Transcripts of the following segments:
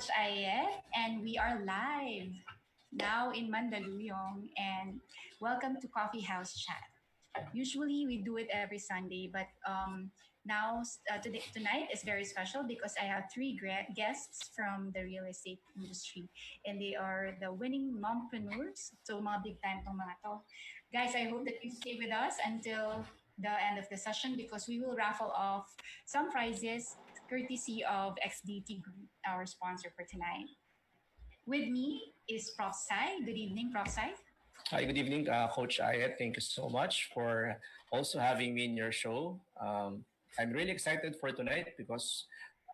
Coach Aiet, and we are live now in Mandaluyong. And welcome to Coffee House Chat. Usually we do it every Sunday, but tonight is very special because I have three guests from the real estate industry, and they are the winning mompreneurs. So mga big time tong mga to. Guys, I hope that you stay with us until the end of the session because we will raffle off some prizes courtesy of XDT Group, our sponsor for tonight. With me is Prof. Sai. Good evening, Prof. Sai. Hi, good evening, Coach Aiet. Thank you so much for also having me in your show. I'm really excited for tonight because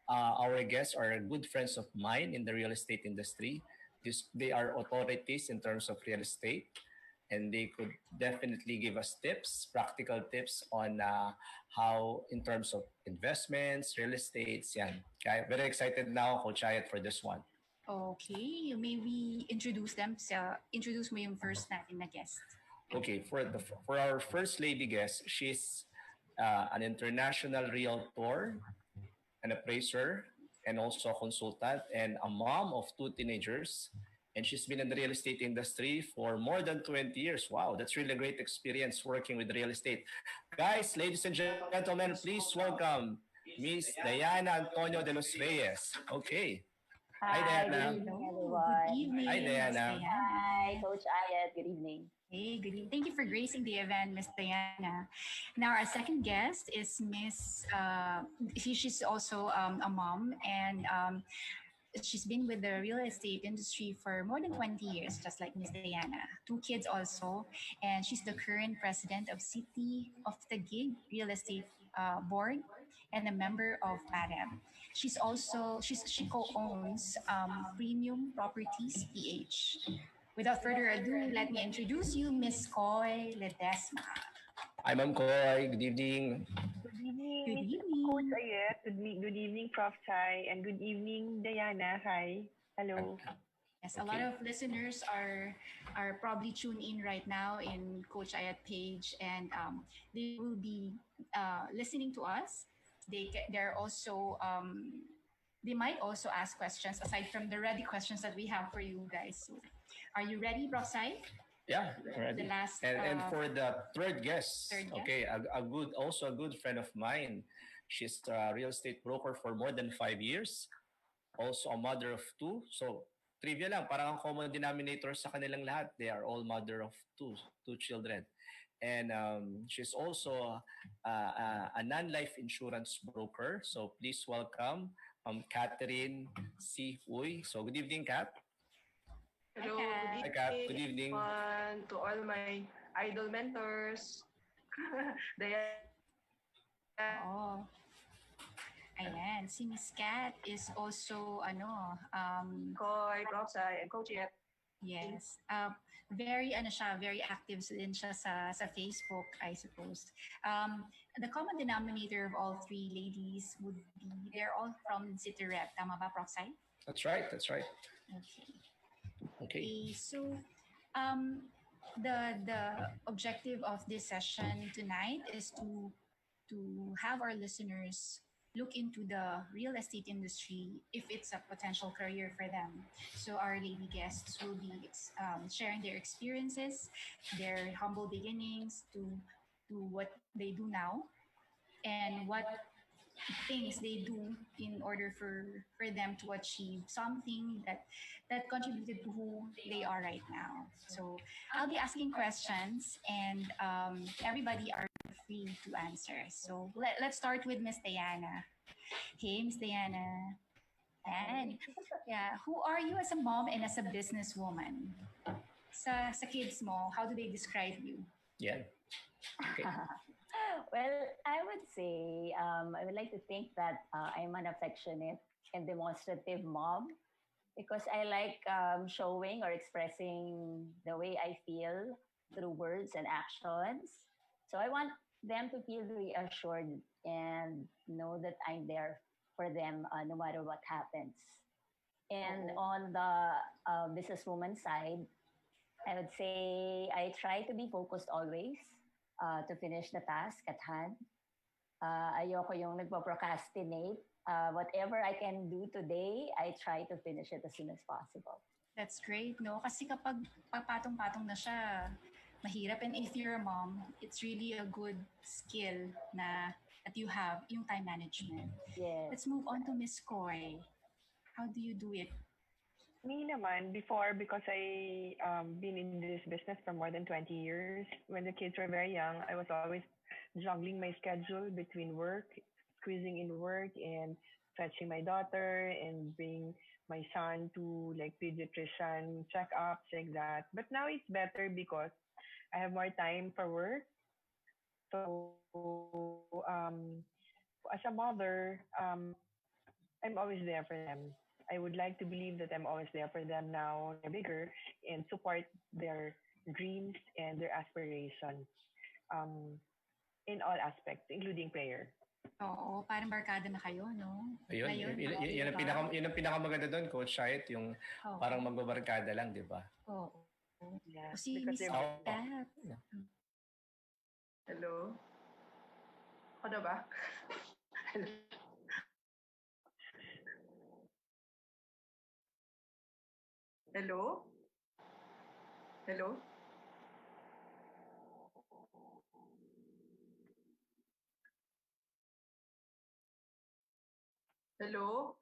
our guests are good friends of mine in the real estate industry. They are authorities in terms of real estate, and they could definitely give us tips, practical tips on how, in terms of investments, real estates. Yan. Okay, very excited now, Coach Aiet, for this one. Okay, maybe introduce them. Introduce mo yung first natin na guest. Okay, for our first lady guest, she's an international realtor, an appraiser, and also a consultant, and a mom of two teenagers. And she's been in the real estate industry for more than 20 years. Wow, that's really a great experience working with real estate. Guys, ladies and gentlemen, please welcome Miss Diana Antonio de los Reyes. Okay. Hi, Diana. good evening, everyone. Good evening. Hi, Diana. Hi, Coach Aiet. Good evening. Hey, good evening. Thank you for gracing the event, Miss Diana. Now, our second guest is Miss. She's also a mom, and she's been with the real estate industry for more than 20 years, just like Miss Diana. Two kids also, and she's the current president of City of the Gig Real Estate Board and a member of PAREM. She co-owns Premium Properties PH. Without further ado, let me introduce you, Miss Coy Ledesma. Hi, Ma'am Coy. Good evening. Good evening, Good evening. Coach Aiet. Good evening, Prof. Chai. And good evening, Diana. Hi. Hello. Yes, a lot of listeners are probably tuned in right now in Coach Aiet page, and they will be listening to us. They're also they might also ask questions aside from the ready questions that we have for you guys. So, are you ready, Prof. Sai? Yeah, ready. The last, and for the third guest, third guest? okay, also a good friend of mine. She's a real estate broker for more than 5 years. Also a mother of two. So trivia lang, parang ang common denominator sa kanilang lahat. They are all mother of two children. And she's also a non-life insurance broker. So please welcome Catherine C. Uy. So good evening, Kat. Hello, Hi, Kat. Good evening. To all my idol mentors. Oh. Ayan, si Miss Cat is also Koy, Prof. Sai, and Coach Aiet. yes. Very active din siya sa Facebook, I suppose. The common denominator of all three ladies would be they're all from City Rep. Tama ba, Prof. Sai? That's right. Okay. So, the objective of this session tonight is to have our listeners look into the real estate industry if it's a potential career for them. So our lady guests will be sharing their experiences, their humble beginnings to what they do now, and what things they do in order for them to achieve something that contributed to who they are right now. So I'll be asking questions, and everybody are free to answer. So let's start with Miss Diana. Hey, Miss Diana. And yeah, who are you as a mom and as a businesswoman? Sa kids mo, how do they describe you? Yeah. Okay. Well, I would say I would like to think that I'm an affectionate and demonstrative mom because I like showing or expressing the way I feel through words and actions. So I want them to feel reassured and know that I'm there for them no matter what happens. And on the businesswoman side, I would say I try to be focused always to finish the task at hand. Ayoko yung nagpo-procrastinate whatever I can do today, I try to finish it as soon as possible. That's great, no? Kasi kapag papatong-patong na siya, mahirap. And if you're a mom, it's really a good skill na that you have, yung time management. Yes. Let's move on to Miss Koy. How do you do it? Me naman, before, because I been in this business for more than 20 years, when the kids were very young, I was always juggling my schedule between work, squeezing in work, and fetching my daughter and bring my son to like pediatrician checkups like that. But now it's better because I have more time for work. So as a mother, I'm always there for them. I would like to believe that I'm always there for them now. They're bigger and support their dreams and their aspirations um, in all aspects, including prayer. Oo, parang barkada na kayo, no? Ayun, Ngayon, yun ang pinakamaganda doon, Coach Aiet, yung Oo. parang magbabarkada lang, di ba? Oo. Yeah, Si because Miss they're Kat. Hello? Ako na ba? Hello? Hello? Hello?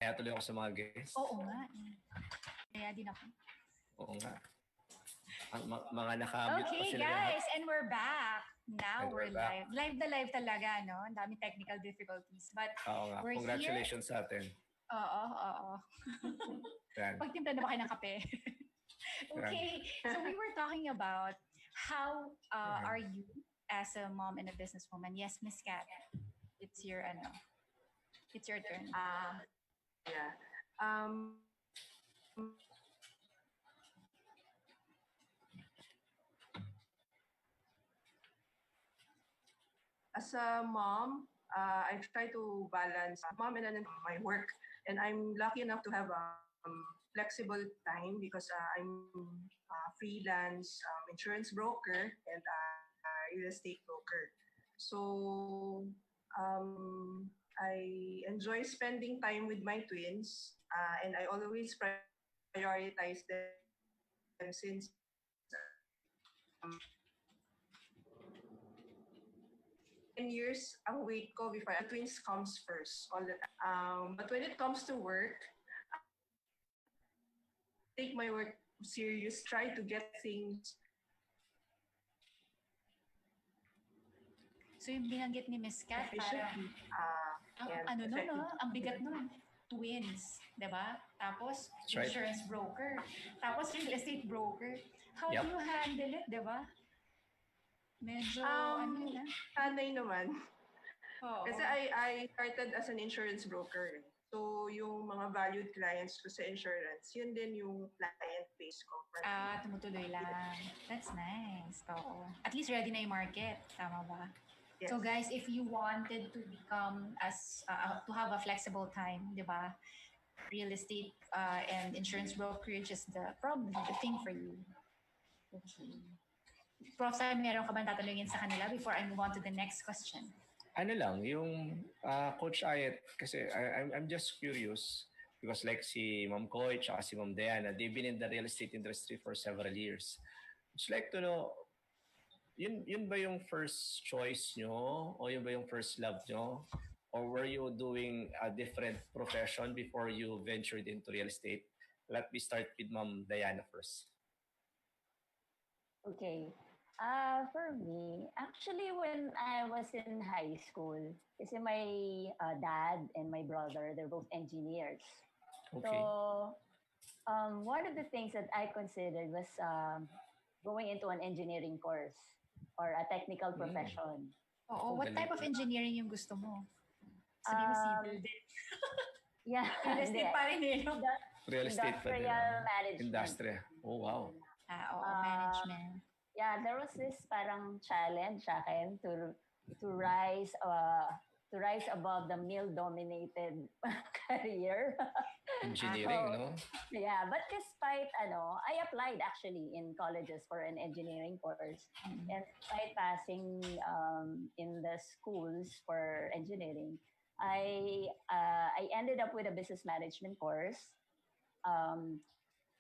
Kaya tuloy ako sa mga guests. Oo nga. Kaya din ako. Oo nga. Mga nakamute pa Okay, sila guys, and we're back. Now And we're we're back. live. Live na live talaga, no? Ang daming technical difficulties. But Oo nga. we're Congratulations sa atin. Oo. Yan. Pagtimpla na ba kayo ng kape? Okay, so we were talking about how are you as a mom and a businesswoman? Yes, Miss Kat, it's your turn. Yeah. Um, as a mom, I try to balance mom and then my work, and I'm lucky enough to have flexible time because I'm a freelance insurance broker and real estate broker. So I enjoy spending time with my twins, and I always prioritize them since um, 10 years ang wait ko before twins comes first all the time. But when it comes to work, take my work serious, try to get things. So yung binanggit ni Miss Kat, parang ang bigat nun. Twins, di ba? Tapos, right. insurance broker. Tapos, real estate broker. How Yep. do you handle it, di ba? Medyo, Sanay naman. Oo. Kasi I started as an insurance broker. So, yung mga valued clients ko sa insurance, yun din yung client base ko. Tumutuloy lang. That's nice. Oo. At least ready na yung market. Tama ba? Yes. So guys, if you wanted to become to have a flexible time, di ba? Real estate and insurance brokerage is probably the thing for you. Okay. Prof, meron ka ba tatanungin sa kanila before I move on to the next question? Ano lang, yung Coach Aiet, kasi I'm just curious because like si Ma'am Koy at si Ma'am Diana, they've been in the real estate industry for several years. I'd like to know, yun ba yung first choice nyo? O yun ba yung first love nyo? Or were you doing a different profession before you ventured into real estate? Let me start with Ma'am Diana first. Okay. For me, actually, when I was in high school, kasi my dad and my brother, they're both engineers. Okay. So, one of the things that I considered was going into an engineering course or a technical profession. Oo, what type of engineering yung gusto mo? Sabi mo civil din. Yeah. Real estate pa rin eh. Real estate pa din. Industrial management. Industry. Oh, wow. Management. Yeah, there was this parang challenge sa akin to rise above the male-dominated career. Engineering, no? Yeah, but despite I applied actually in colleges for an engineering course, and despite passing in the schools for engineering, I ended up with a business management course.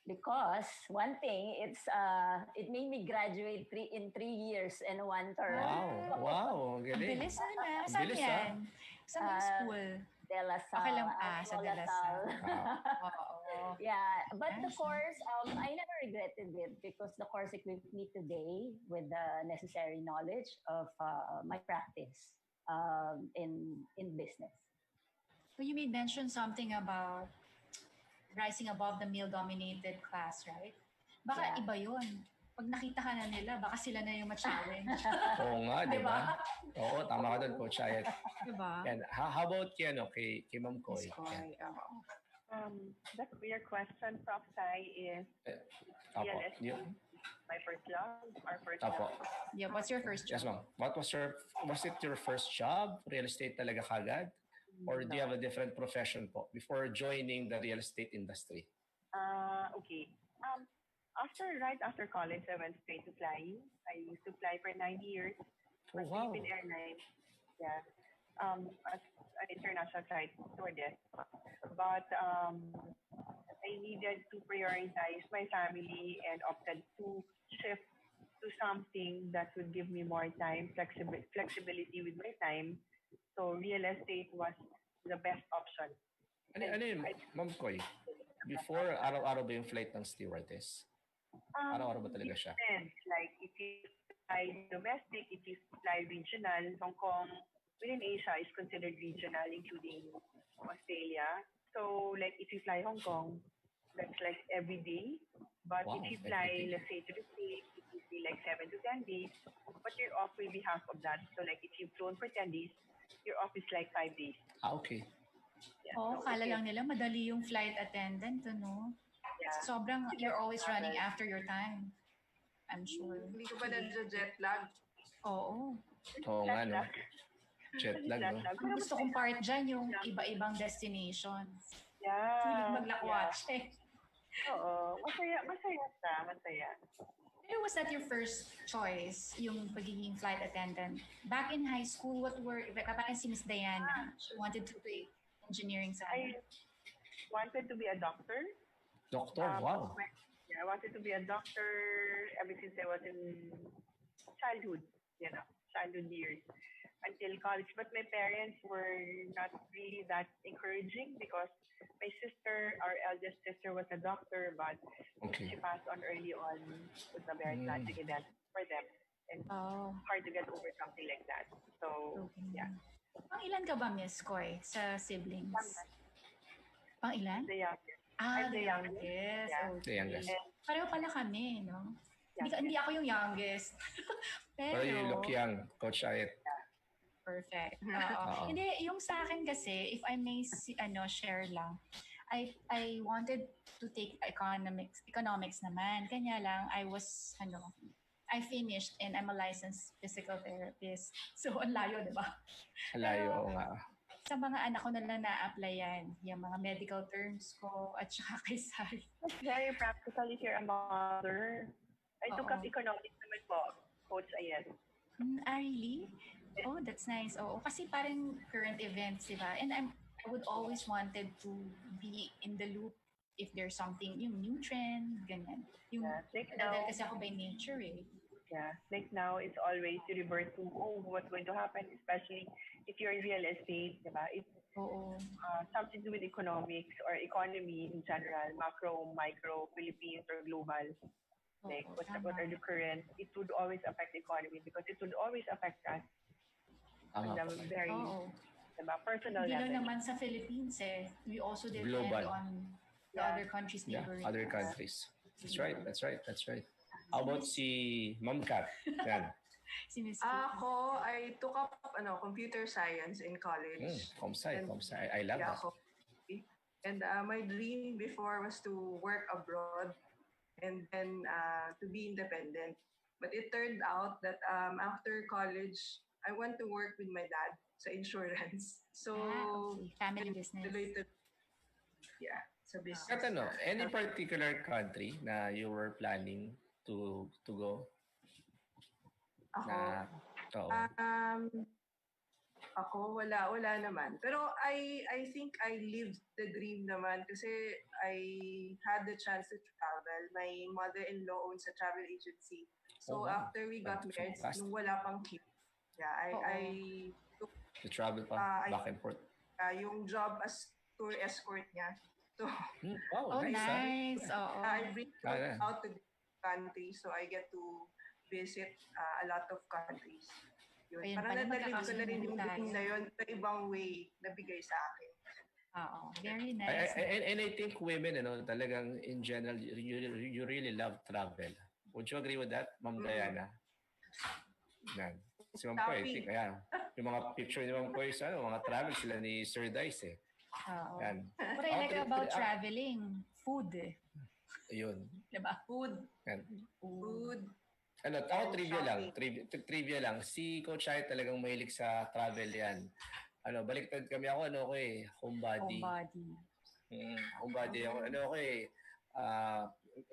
Because one thing, it made me graduate in 3 years and 1 term. Wow, galing. Bilis na. Saan yan? Saan school? De La Salle. Okay lang sa De La Salle. Yeah, but the course, I never regretted it because the course equipped me today with the necessary knowledge of my practice in business. So you made mention something about rising above the male-dominated class, right? Baka iba yun. Pag nakita ka na nila, baka sila na yung ma-challenge. Oo nga, di ba? Oo, tama ka doon, Coach Aiet. Diba? And how about kay Ma'am Koy? That's your question, Prof. Sai, is Apo. my first love or first Apo. love? Yeah, what's your first job? Yes, ma'am. Was it your first job? Real estate talaga kagad? Or do you have a different profession po before joining the real estate industry? Okay. Right after college, I went straight to flying. I used to fly for 9 years. Oh, wow. Philippine Airlines. Yeah. As an international flight stewardess. But I needed to prioritize my family and opted to shift to something that would give me more time, flexibility with my time. So real estate was the best option. And Ano yun, Ma'am Koy? Before, araw-araw ba yung flight ng stewardess? Araw-araw ba talaga siya? depends. Like if you fly domestic, if you fly regional, Hong Kong within Asia is considered regional, including Australia. So like if you fly Hong Kong, that's like every day. But Wow, if you every fly, day. let's say to the States, it will be like 7 to 10 days. But your off will be half of that. So like if you've flown for 10 days, your off is like 5 days. Okay. Yeah. Oo, So kala it is, lang nila madali yung flight attendant, ano? yeah. Sobrang, you're always running Travel. after your time. I'm sure. Hindi ko pa na-jet lag. Oo. Oo nga, no? Lag. Jet lag, no? Lag. Ang gusto kong part dyan, yung iba-ibang destinations. Feeling Yeah. maglakwatse. Oo. Masaya siya. Masaya. Pero was that your first choice, yung pagiging flight attendant? Back in high school, parang si Miss Diana, she wanted to be engineering I sana. wanted to be a doctor. Doctor, wow. Yeah, I wanted to be a doctor ever since I was in childhood, childhood years until college. But my parents were not really that encouraging because my sister, our eldest sister, was a doctor, but Okay. she passed on early on with a very tragic event for them. And Oh, hard to get over something like that. So, okay. yeah. Pang ilan ka ba, Miss Koy, sa siblings? Pang ilan? The youngest. Ah, I'm the the youngest. youngest. Yeah. Okay. The youngest. Pareho pala kami, no? Yeah. Hindi ako yung youngest. Pero you look young, Coach Aiet. Perfect. Oo. Hindi, yung sa akin kasi, if I may share lang, I wanted to take economics naman. Kanya lang, I finished and I'm a licensed physical therapist. So, ang layo, di ba? Layo, Pero, oo nga. sa mga anak ko na lang na-applyan, yung mga medical terms ko, at saka kay Sari. It's very practical if you're a mother. I took up Oo. economics naman po, Coach Aiet. Really? Oh, that's nice. Oo, kasi parang current events, di ba? And I would always wanted to be in the loop if there's something, yung new trend, ganyan. Yung, Yeah, like now, dahil kasi ako by nature eh. yeah, like now it's always to revert to, what's going to happen, especially if you're in real estate, diba? It's Oo. something to do with economics or economy in general, macro, micro, Philippines or global. Like Oo, what tama. are the current, it would always affect the economy because it would always affect us on Tama the po. very Oo. personal Hindi lang level. naman sa Philippines eh. We also depend Global. on the Yeah. other countries Yeah, neighboring other us. countries. That's right, that's right, that's right. How about si Ma'am Kat? Yan. Si Miss Kitty. Ako, I took up computer science in college. Comsci. I love Yeah, that. and my dream before was to work abroad and then to be independent. But it turned out that after college, I want to work with my dad sa insurance. So, Okay. Family business. sa business. Kat, any particular country na you were planning to go? Ako, Oo. Ako, wala naman. Pero I think I lived the dream naman kasi I had the chance to travel. My mother-in-law owns a travel agency. So wow. after we got That's married, fantastic. nung wala pang kid, I took To travel pa, back and forth. yung job as tour escort niya. So Wow, Oh, nice. nice. Oo. I bring Yeah. out to different countries so I get to visit a lot of countries. Yun. Ayun Parang pala, nalive ko na rin yung magkakasundo dream tayo. na yun sa ibang way na bigay sa akin. Oo. Very nice. And I think women, talagang in general, you really love travel. Would you agree with that, Ma'am Diana? Yan. Si Ma'am Koy, I think, ayan. Yung mga picture ni Ma'am Koy sa mga travel sila ni Sir Dice eh. Oo. Yan. What I like about traveling, food eh. Ayun. Diba? Food. Yan. Food. Trivia lang. Trivia lang. Si Coach Aiet talagang mahilig sa travel yan. Baliktad kami ako, homebody. Homebody ako.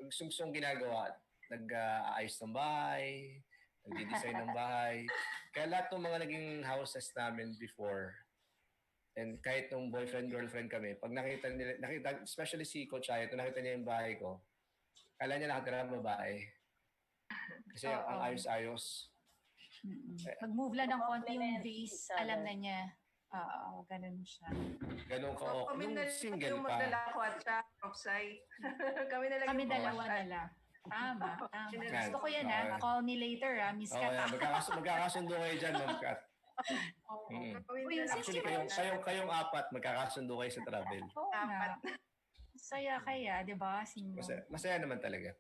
Gusto ginagawa. Nag-aayos ng bahay, nag-design ng bahay. Kaya lahat ng mga naging houses namin before, and kahit nung boyfriend, girlfriend kami, pag nakita, especially si Coach Aiet, nakita niya yung bahay ko, kala niya nakatira ng babae. Kasi ang ayos-ayos. Mag-move lang ng konti yung Compliments vase, each other. alam na niya. Ganun siya. Ganun ka. So, kami Nung na lang single yung pa. maglalakwat siya, Propsy. Kami na lang Kami yung dalawa bukas. na lang. Tama. Yan. Gusto ko yan Okay. Call me later Miss Oo, Kat. yan. Magkakasundo kayo dyan, Ma'am Kat. Mm. Kami Uy, na lang since Actually, you kayong apat, magkakasundo kayo sa travel. Oo nga. apat. Saya kaya, di ba? Masaya naman talaga.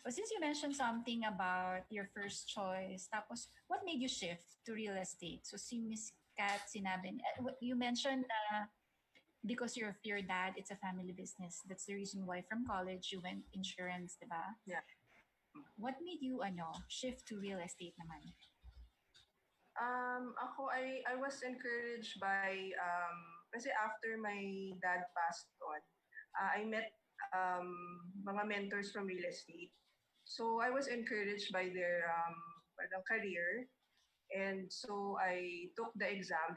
Well, since you mentioned something about your first choice, tapos what made you shift to real estate? So si Miss Kat sinabi, you mentioned because your dad, it's a family business. That's the reason why from college you went insurance, di ba? Yeah. What made you shift to real estate naman? I was encouraged by kasi after my dad passed on, I met mga mentors from real estate. So I was encouraged by their parang career, and so I took the exam.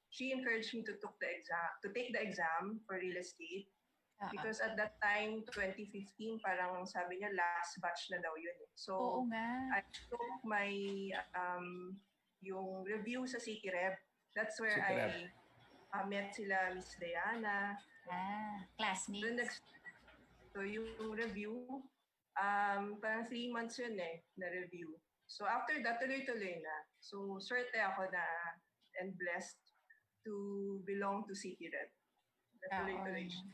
She encouraged me to take the exam for real estate. Because at that time, 2015, parang sabi niya last batch na daw yun. So Oo nga. I took my yung review sa City Rep. That's where City Rep. I met sila Miss Diana. Classmates. So yung review, parang 3 months yun na review. So after that, tuloy-tuloy na. So swerte ako na and blessed to belong to City Rep. Tuloy-tuloy siya.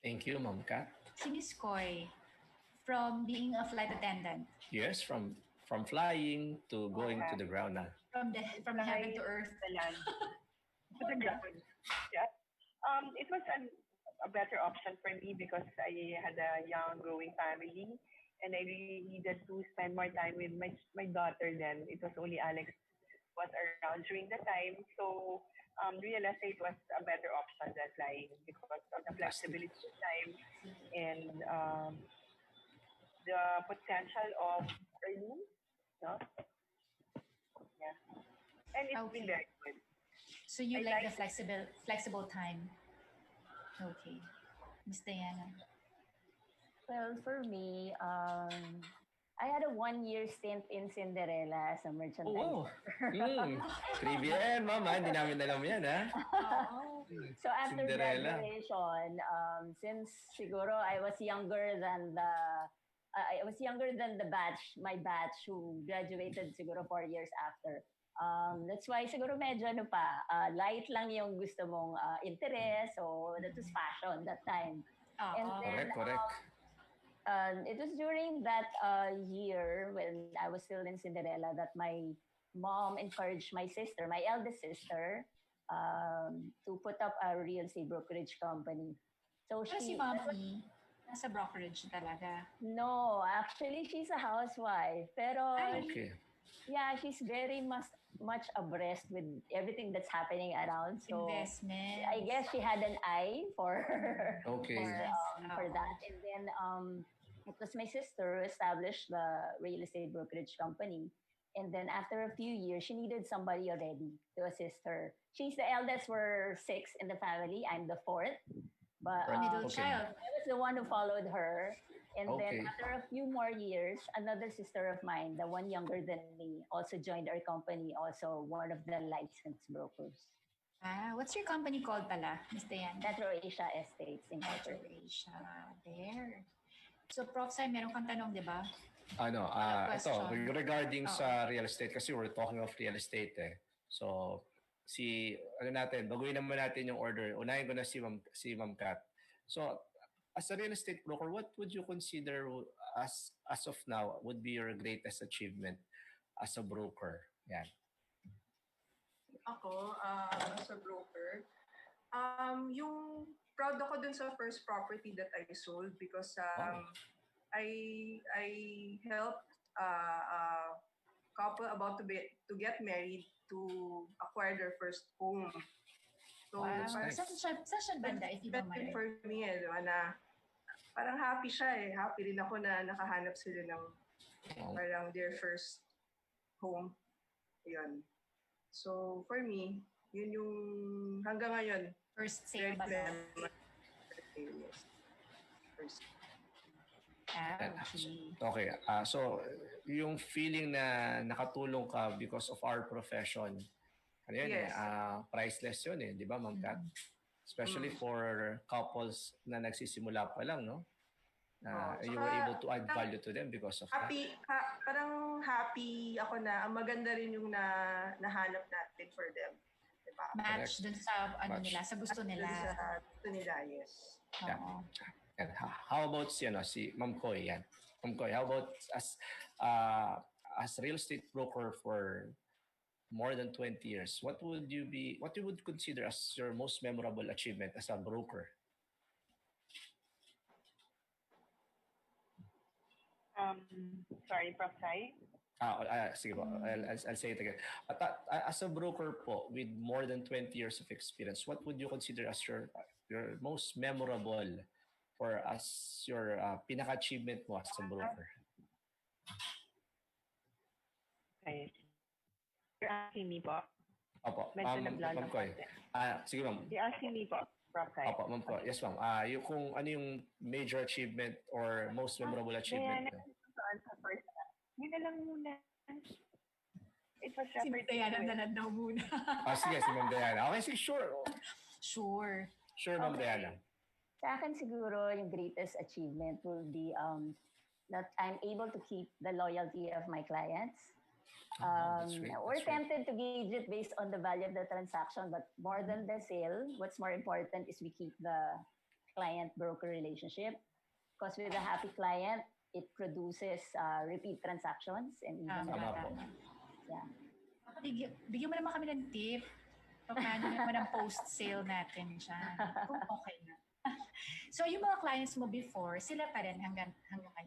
Thank you, Ma'am Kat. Si Miss Koy, from being a flight attendant. Yes, from flying to going to the ground na. From heaven to earth. The land. To the ground. Yeah. It was a better option for me because I had a young growing family and I really needed to spend more time with my daughter then. It was only Alex was around during the time. So real estate was a better option than flying because of the flexibility of time and the potential of earning. No? Yeah. And it's been very good. So you like the flexible time. Okay. Miss Diana. Well, for me, I had a 1-year stint in Cinderella as a merchandise. Oh, wow. Trivia yan, Mama. Hindi namin alam yan, ha? So after Cinderella. graduation, since siguro I was younger than the batch, my batch who graduated siguro 4 years after. That's why siguro medyo light lang yung gusto mong interest. So that was fashion that time. And then, Correct. It was during that year when I was still in Cinderella that my mom encouraged my sister, my eldest sister, to put up a real estate brokerage company. So si Mommy, nasa brokerage talaga? No, actually she's a housewife. Pero Okay. yeah, she's very much abreast with everything that's happening around. So Investment. I guess she had an eye for Okay. for that. And then it was my sister who established the real estate brokerage company. And then after a few years, she needed somebody already to assist her. She's the eldest. We're 6 in the family. I'm the 4th. But Middle Okay. child. I was the one who followed her. And Okay. then after a few more years, another sister of mine, the one younger than me, also joined our company, also one of the licensed brokers. What's your company called pala, Miss Diana? Metro Asia Estates Metro Incorporated. Asia. There. So, Prof. Sai, meron kang tanong, di ba? Ito, Question. regarding sa real estate, kasi we're talking of real estate So, baguhin naman natin yung order. Unahin ko na si Ma'am Kat. So, as a real estate broker, what would you consider as of now would be your greatest achievement as a broker? Yan. Ako, as a broker, yung proud ako dun sa first property that I sold because I helped a couple about to get married to acquire their first home. So, That's nice. Saan siya banda, if you don't mind? for me, diba, na parang happy siya Happy rin ako na nakahanap sila ng parang their first home. Yun. So, for me, yun yung hanggang ngayon. First sale ba? Yes. First. Okay. So, yung feeling na nakatulong ka because of our profession, ano yan Yes. priceless yun di ba, Ma'am Kat? Especially for couples na nagsisimula pa lang, no? You were able to add value to them because of that. Parang happy ako na ang maganda rin yung nahanap natin for them. Diba? Match dun sa nila, sa gusto nila. Sa gusto nila, yes. Yeah. And how about si Ma'am Koy? Yan. Ma'am Koy, how about as real estate broker for more than 20 years, what you would consider as your most memorable achievement as a broker? Sorry, Prof. Sai? Sige po. I'll say it again. As a broker po, with more than 20 years of experience, what would you consider as your most memorable or as your pinaka-achievement mo as a broker? Okay. You're asking me po? Opo. Medyo Ma'am Koy. Sige, ma'am. You're asking me po, Prof. Sai? Opo, Ma'am Koy. Yes, ma'am. Kung ano yung major achievement or most memorable achievement? First, yun na lang muna. It was Si Diana nanad daw muna. Sige, si Ma'am Diana. Okay, sige, sure. Sure. Sure, Ma'am Diana. Sa akin siguro, yung greatest achievement will be that I'm able to keep the loyalty of my clients. We're tempted to gauge it based on the value of the transaction, but more than the sale, what's more important is we keep the client-broker relationship. Because with a happy client, it produces repeat transactions and even Bigyan mo naman kami ng tip. Paano naman ang post-sale natin siya. Kung okay na. So, yung mga clients mo before, sila pa rin hanggang ngayon.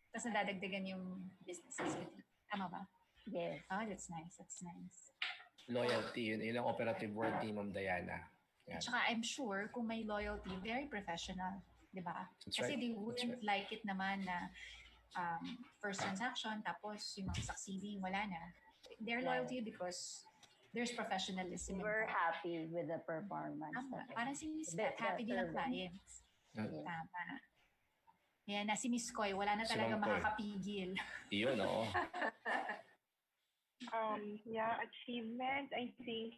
Tapos nadadagdagan yung businesses with you. Tama ba? Yes. Oh, that's nice. That's nice. Loyalty, yun ang operative word ni Ma'am Diana. At saka I'm sure kung may loyalty, very professional. Diba? Kasi right. they wouldn't like it naman na first transaction, tapos yung mga succeeding, wala na. They're loyal to you because there's professionalism. We're happy with the performance. Tama. Parang si Miss Kat, happy din ang clients. Tama. Yan na si Miss Koy, wala na talaga makakapigil. Iyon, oo. Achievement, I think,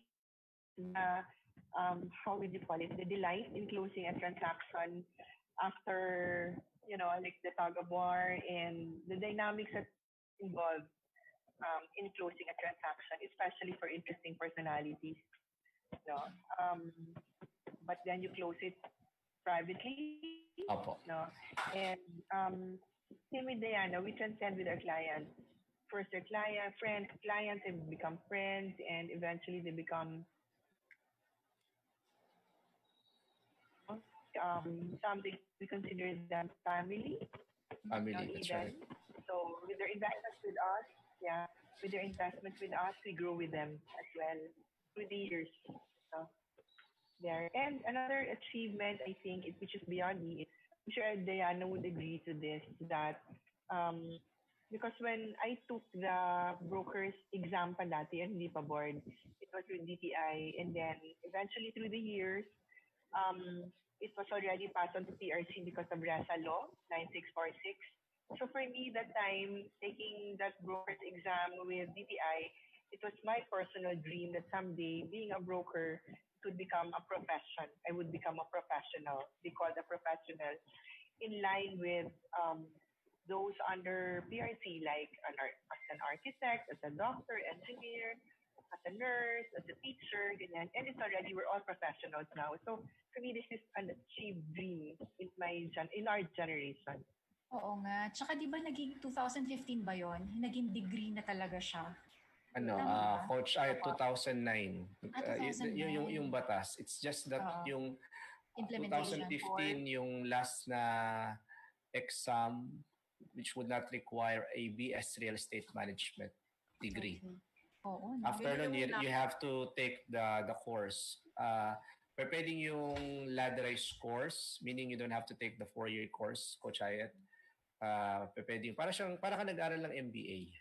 how would you call it? The delight in closing a transaction after, like the tug of war and the dynamics that involved in closing a transaction, especially for interesting personalities. But then you close it privately. Opo. And same with Diana, we transcend with our clients. First, their clients, they become friends, and eventually they become something we consider them family. Family, that's right. So with their investments with us, we grow with them as well through the years. There. And another achievement, I think, which is beyond me, I'm sure Diana would agree to this, that because when I took the broker's exam pa dati and hindi pa board, it was with DTI, and then eventually through the years, it was already passed on to PRC because of RESA law 9646. So for me, that time, taking that broker's exam with DTI, it was my personal dream that someday, being a broker, it would become a profession. I would become a professional, be called a professional, in line with those under PRC, like as an architect, as a doctor, engineer, as a nurse, as a teacher, ganyan. And it's already, we're all professionals now. So for me, this is an achieved dream in our generation. Oo nga. Tsaka di ba naging 2015 ba yon? Naging degree na talaga siya. Coach Aiet, 2009. 2009. Yung batas. It's just that yung 2015 yung last na exam which would not require a BS Real Estate Management degree. Okay. Oo. After nun, you have to take the course. Pwedeng yung ladderized course, meaning you don't have to take the 4-year course, Coach Aiet. Pwedeng, para ka nag-aral ng MBA.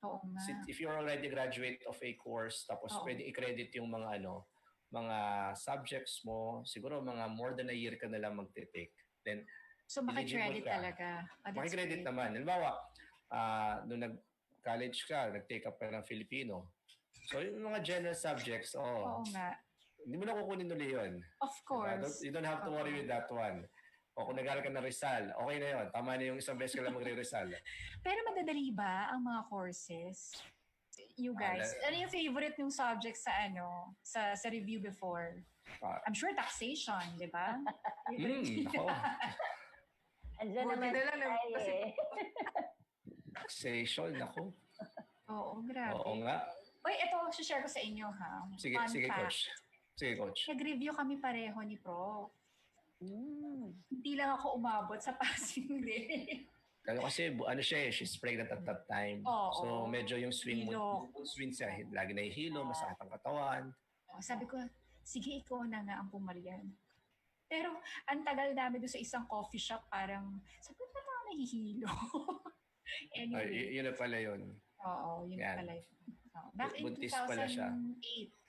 Oo nga. If you're already graduate of a course, tapos pwede i-credit yung mga subjects mo, siguro mga more than a year ka na lang magte-take. Then, so maki-credit talaga. Maki-credit naman. Halimbawa, nung nag-college ka, nag-take up ka ng Filipino, So yung mga general subjects, Oo nga. hindi mo na kukunin uli yun. Of Diba? course. You don't have to worry with that one. O kung nag-aaral ka ng Rizal, okay na yun. Tama na yung isang beses ka lang magre-Rizal. Pero madadali ba ang mga courses? You guys, ano yung favorite yung subject sa sa review before? I'm sure taxation, di ba? Ako. Andiyan Buti naman na lang kasi tayo eh. Taxation, ako. Oo, grabe. Oo nga. Uy, ito, share ko sa inyo ha. Sige, Fun sige fact. coach. Sige coach. Nag-review kami pareho ni Pro. Hindi lang ako umabot sa passing grade. Kasi siya she's pregnant at that time. So medyo yung swing siya, lagi na hilo, masakit ang katawan. Sabi ko, sige ikaw na nga ang pumaryan. Pero ang tagal namin doon sa isang coffee shop, parang, sabi ko na nahihilo. Anyway. Yun na pala yun. Oo, yun Yan. pala yun. Back in Buntis 2008. pala siya.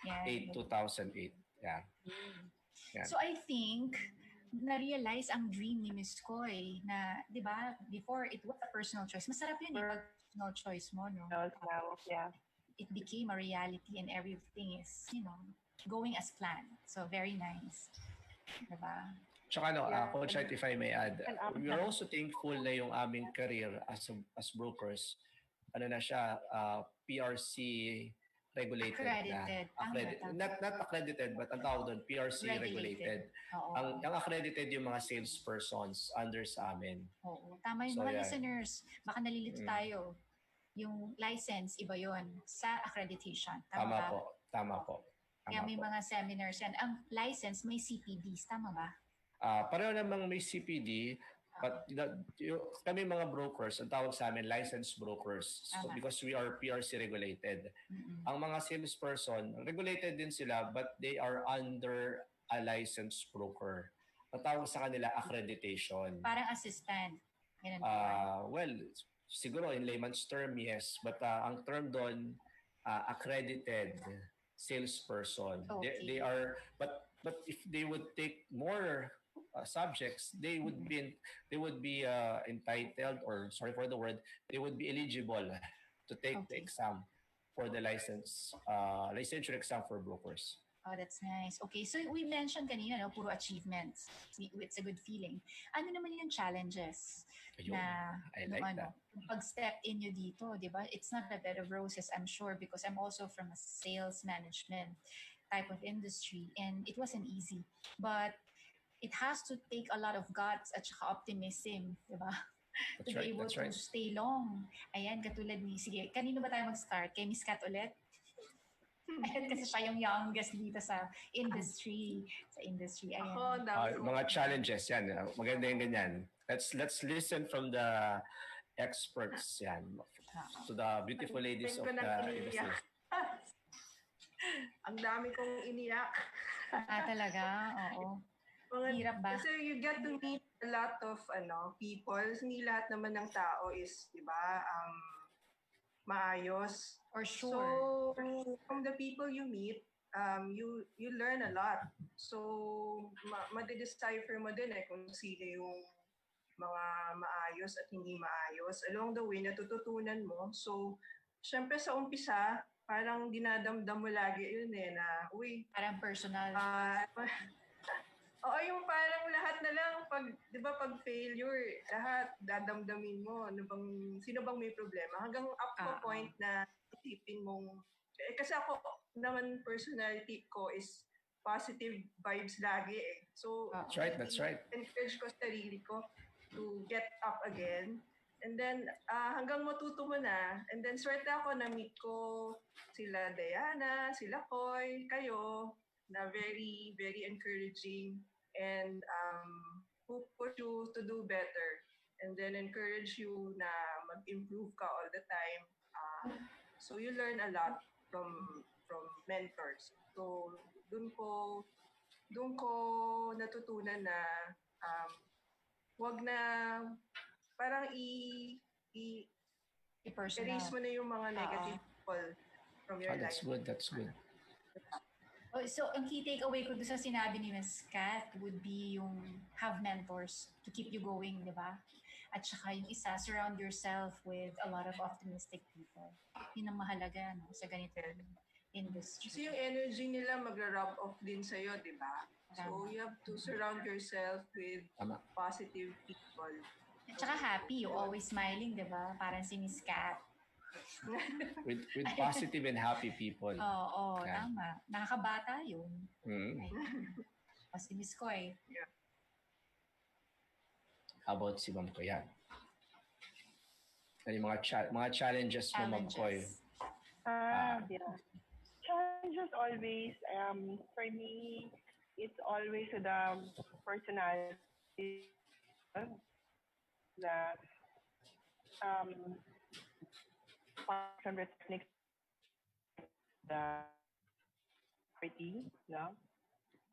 Yan. 2008. Yeah. So I think, na-realize ang dream ni Miss Koy na, di ba, before it was a personal choice. Masarap yun personal choice mo, no? Now, yeah. It became a reality and everything is, going as planned. So very nice. Diba? Tsaka Coach, if I may add, we're also thankful na yung aming career as brokers, na siya, PRC regulated. Accredited. Not accredited, but ang tawag doon, PRC regulated. Ang accredited yung mga salespersons under sa amin. Oo. Tama yung mga listeners. Baka nalilito tayo. Yung license, iba yon sa accreditation. Tama po. Kaya may mga seminars yan. Ang license, may CPDs. Tama ba? Pareho namang may CPD, but kami mga brokers, ang tawag sa amin, licensed brokers. So, because we are PRC regulated. Ang mga salesperson, regulated din sila, but they are under a licensed broker. Ang tawag sa kanila, accreditation. Parang assistant. Well, siguro in layman's term, yes. But ang term doon, accredited salesperson. Okay. They are, but if they would take more subjects, they would be entitled, or sorry for the word, they would be eligible to take the exam for the licensure exam for brokers. Oh, that's nice. Okay, so we mentioned kanina, puro achievements. It's a good feeling. Ano naman yung challenges? I like that. Pag-step in nyo dito, di ba? It's not a bed of roses, I'm sure, because I'm also from a sales management type of industry, and it wasn't easy. But it has to take a lot of guts at saka optimism, di ba? To be able to stay long. Ayan, katulad ni, sige, kanino ba tayo mag-start? Kay Miss Kat ulit? Ayan, kasi siya yung youngest dito sa industry. Ayan. Mga challenges, yan. Maganda yung ganyan. Let's listen from the experts, yan. To the beautiful ladies of the industry. Ang dami kong iniyak. Talaga? Oo. Hirap ba? Kasi you get to meet a lot of people. Hindi lahat naman ng tao is, di ba, maayos. For sure. So, from the people you meet, you learn a lot. So, ma-decipher mo din kung sino yung mga maayos at hindi maayos. Along the way, natututunan mo. So, syempre sa umpisa, parang dinadamdam mo lagi yun na, parang personal. Oo, yung parang lahat na lang, di ba, pag failure, lahat dadamdamin mo. Sino bang may problema? Hanggang up to a point na isipin mong, kasi ako naman, personality ko is positive vibes lagi So, that's right. Encourage ko sarili ko to get up again. And then, hanggang matuto mo na. And then, swerte ako na meet ko sila Diana, sila Koy, kayo, na very, very encouraging and who push you to do better. And then, encourage you na mag-improve ka all the time. So, you learn a lot from mentors. So, dun ko natutunan na wag na parang erase mo na yung mga negative people from your life. That's good. So, ang key takeaway ko doon sa sinabi ni Ms. Kat would be yung have mentors to keep you going, di ba? At saka yung isa, surround yourself with a lot of optimistic people. Yun ang mahalaga sa ganito industry. Kasi yung energy nila magra-rub off din sa'yo, di ba? So you have to surround yourself with Tama. positive people. At saka happy, you always smiling, di ba? Parang si Miss Cat. With positive and happy people. Oo, Yan. tama. Nakakabata yun. Mm. Ayun. O si Miss Koy. How about si Ma'am Koy? Yan. Ano yung mga challenges mo, Ma'am Koy? Yeah. Challenges always, for me, it's always the personality, the some techniques, the pretty, no?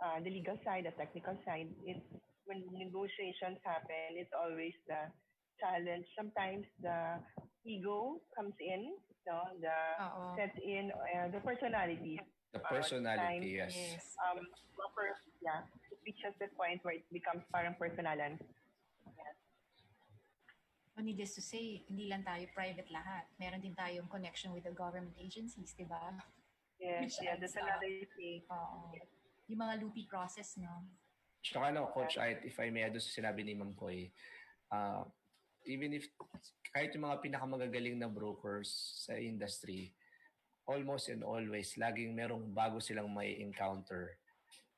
The legal side, the technical side. It's when negotiations happen, it's always the challenge. Sometimes the ego comes in, no? The Oo. sets in the personality. The personality, Times, yes. proper, yeah, it reaches the point where it becomes parang personalan. Needless to say, hindi lang tayo private lahat. Meron din tayong connection with the government agencies, di ba? Yes, Which yeah, that's adds up. another thing. Oo. Yung mga loopy process, no? Tsaka Coach Aiet, if I may add sa sinabi ni Ma'am Koy, even if kahit yung mga pinakamagagaling na brokers sa industry, almost and always, laging merong bago silang may encounter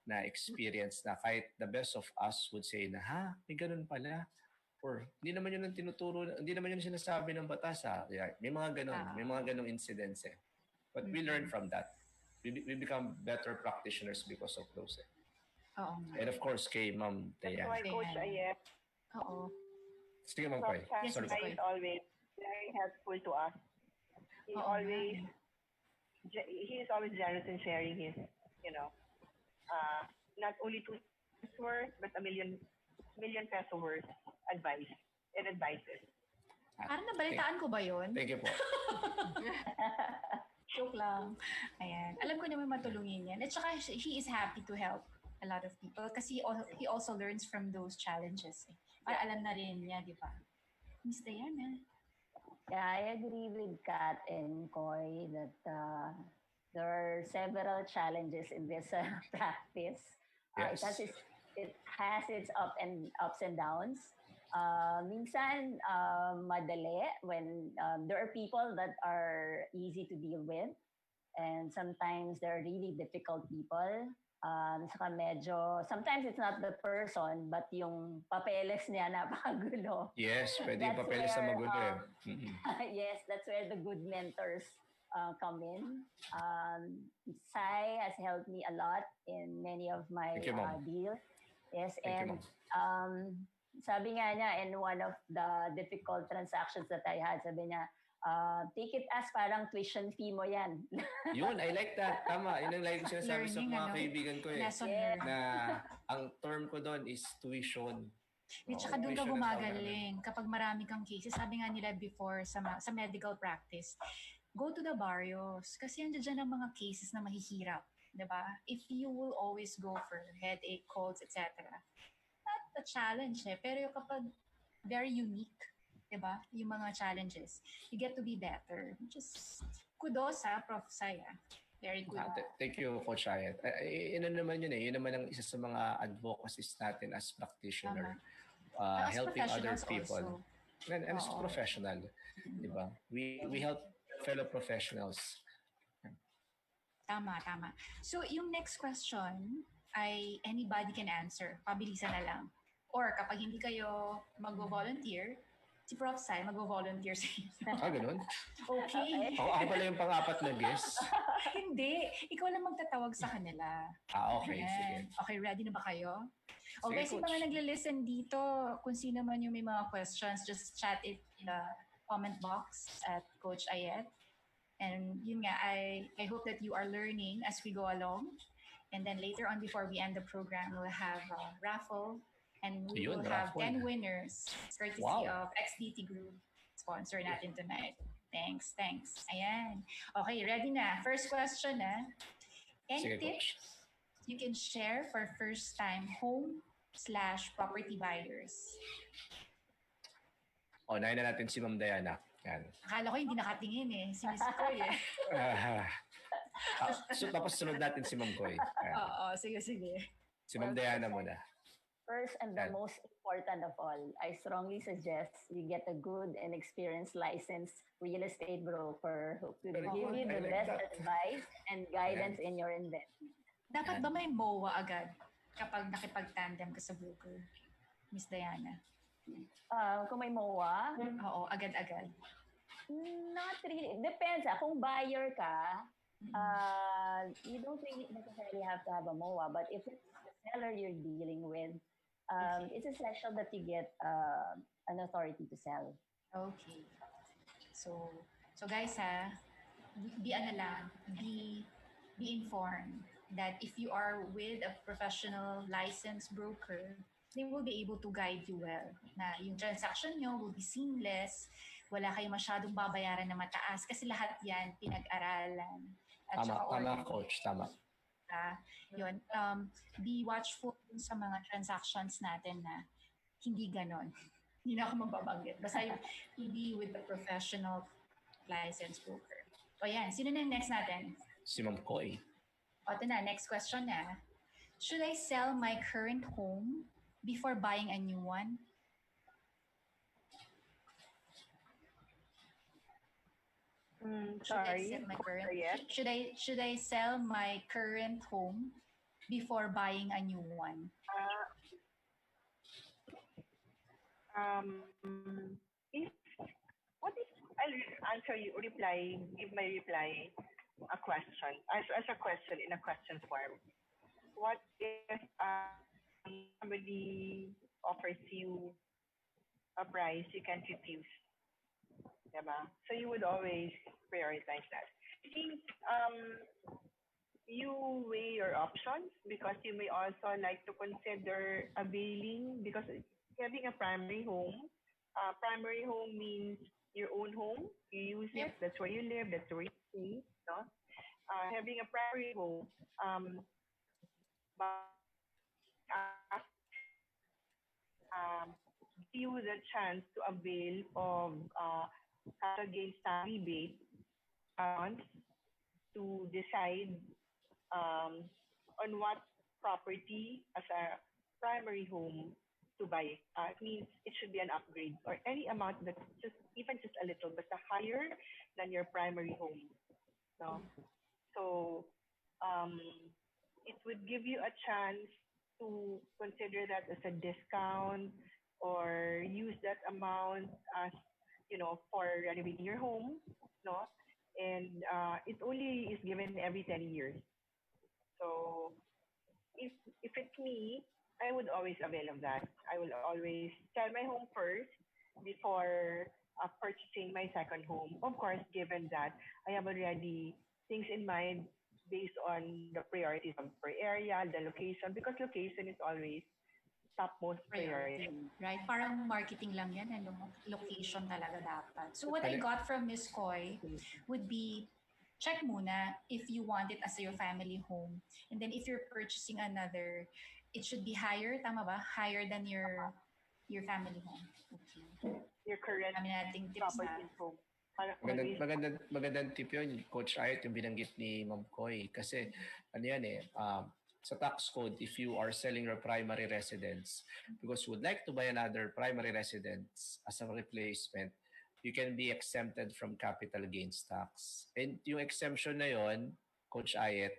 na experience na kahit the best of us would say na, may ganun pala. Or hindi naman yun ang tinuturo, hindi naman yun sinasabi ng batas. Yeah, may mga ganun, may mga ganung incidents eh. But we learn from that. We become better practitioners because of those. Oo. And of course, kay Ma'am That's Dayan. why Coach Aiet, Oo. Sige, Ma'am Koy. Yes, Sorry Miss po. Koy. is always very helpful to us. He Oo always, nga eh. he is always generous in sharing his, not only 2 cents worth, but a million peso worth advice and advices. Parang nabalitaan ko ba yun? Thank you po. Joke lang. Ayan. Alam ko naman matulungin yan. At saka he is happy to help a lot of people kasi he also learns from those challenges. Para alam na rin niya, di ba? Miss Diana. Yeah, I agree with Kat and Koy that there are several challenges in this practice. Yes. It has its ups and downs. Minsan, madali when there are people that are easy to deal with, and sometimes there are really difficult people. Saka medyo, sometimes it's not the person, but yung papeles niya napakagulo. Yes, pwede yung papeles na magulo eh. Yes, that's where the good mentors come in. Sai has helped me a lot in many of my Thank you, Ma'am. deals. Yes, Thank you, and sabi nga niya, in one of the difficult transactions that I had, sabi niya, take it as parang tuition fee mo yan. Yun, I like that. Tama. Yun ang like ko sinasabi sa mga kaibigan ko eh. Lesson Yes. learned. Na ang term ko doon is tuition. At saka doon ka Tuition ang tawag gumagaling. Kapag marami kang cases, sabi nga nila before sa medical practice, go to the barrios. Kasi andyan dyan ang mga cases na mahihirap. Diba? If you will always go for headache, colds, etc. Not a challenge eh. Pero yung kapag very unique, diba? Yung mga challenges, you get to be better. Just kudos Prof. Saya. Very good. Thank you, Coach Aiet. Yun naman yun eh. Yun naman ang isa sa mga advocacies natin as practitioner. As Helping other professionals people. also. And as professional. Diba? We help fellow professionals. Tama. So, yung next question ay anybody can answer. Pabilisan na lang. Or kapag hindi kayo mag-volunteer, si Prof. Sai mag-volunteer sa inyo. Ganun? Okay. Ako pala yung pang-apat na guest. Hindi. Ikaw lang magtatawag sa kanila. Okay. Ayan. Sige. Okay, ready na ba kayo? Okay, Sige, sa Coach. mga nagle-listen dito, kung sino man yung may mga questions, just chat it in the comment box at Coach Aiet. And yun nga, I hope that you are learning as we go along. And then later on, before we end the program, we'll have a raffle. And we will have 10 winners, courtesy of XDT Group, sponsor natin tonight. Thanks. Ayan. Okay, ready na. First question Any Sige, tips you can share for first-time home/property buyers? Unahin na natin si Ma'am Diana. Yan. Akala ko hindi nakatingin si Miss Koy So tapos sunod natin si Ma'am Koy. Ayan. Oo, sige, sige. Si Ma'am Diana muna. First and the Yan. most important of all, I strongly suggest you get a good and experienced licensed real estate broker who could Very give good. you I the like best that. advice and guidance in your investment. Dapat ba may MOA agad kapag nakipag-tandem ka sa broker, Miss Diana? Kung may MOA, Oo, agad-agad. not really. Depends. Kung buyer ka, you don't really necessarily have to have a MOA. But if it's the seller you're dealing with, it's essential that you get an authority to sell. Okay. So guys be informed that if you are with a professional licensed broker, they will be able to guide you well. Na yung transaction nyo will be seamless, wala kayong masyadong babayaran na mataas kasi lahat yan pinag-aralan. At Tama, saka tama organic. coach, tama. Yun, be watchful sa mga transactions natin na hindi ganon. Hindi na ako mababanggit. Basta to be with the professional licensed broker. O yan, sino na yung next natin? Si Ma'am Koy. O ito na, next question na. Should I sell my current home before buying a new one? Sorry. Should I sell my current home before buying a new one? If what if I'll answer you, give my reply a question as a question in a question form. What if somebody offers you a price you can't refuse? Diba? So you would always prioritize that. I think you weigh your options because you may also like to consider availing because having a primary home means your own home. You use it. That's where you live. That's where you stay. No? Having a primary home, give you the chance to avail of capital gains tax rebate to decide on what property as a primary home to buy. It means it should be an upgrade or any amount that's just even just a little, but higher than your primary home. No? So it would give you a chance to consider that as a discount or use that amount as for renovating your home, no? And it only is given every 10 years. So if it's me, I would always avail of that. I will always sell my home first before purchasing my second home. Of course, given that I have already things in mind based on the priorities of per area, the location, because location is always topmost priority. Right? Parang marketing lang yan, location talaga dapat. So what I got from Miss Koy would be, check muna if you want it as your family home. And then if you're purchasing another, it should be higher, tama ba? Higher than your family home. Okay. Your current property home. Magandang tip yun, Coach Aiet, yung binanggit ni Ma'am Koy. Kasi, sa tax code, if you are selling your primary residence, because you would like to buy another primary residence as a replacement, you can be exempted from capital gains tax. And yung exemption na yon, Coach Aiet,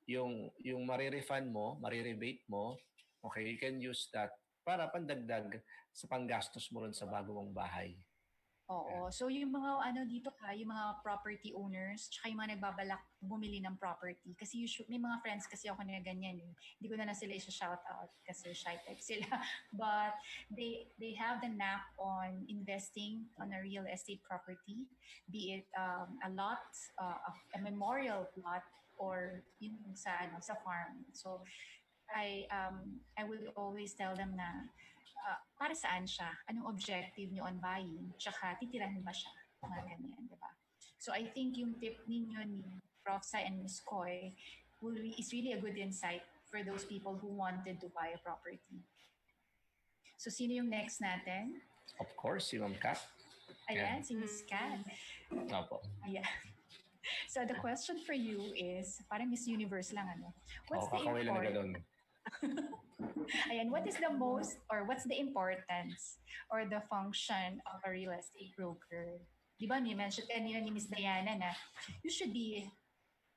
yung marirefund mo, marirebate mo, okay, you can use that para pandagdag sa panggastos mo rin sa bago mong bahay. Oo. So yung mga dito yung mga property owners, tsaka yung mga nagbabalak bumili ng property. Kasi may mga friends kasi ako na ganyan eh. Hindi ko na sila isa-shout out kasi shy type sila. But they have the knack on investing on a real estate property, be it a lot, a memorial plot, or yung sa farm. So I would always tell them na para saan siya? Anong objective niyo on buying? Tsaka titirahin ba siya? Mga ganyan, di ba? So I think yung tip ninyo ni Prof. Sai and Ms. Koy is really a good insight for those people who wanted to buy a property. So sino yung next natin? Of course, si Ma'am Kat. Ayan, si Ms. Kat. Opo. Yeah. So the question for you is, parang Miss Universe lang, ano? What's the Kakaway lang na import? ganun. Ayan, what is the most, or what's the importance or the function of a real estate broker? Di ba, mention kanina ni Miss Diana na you should be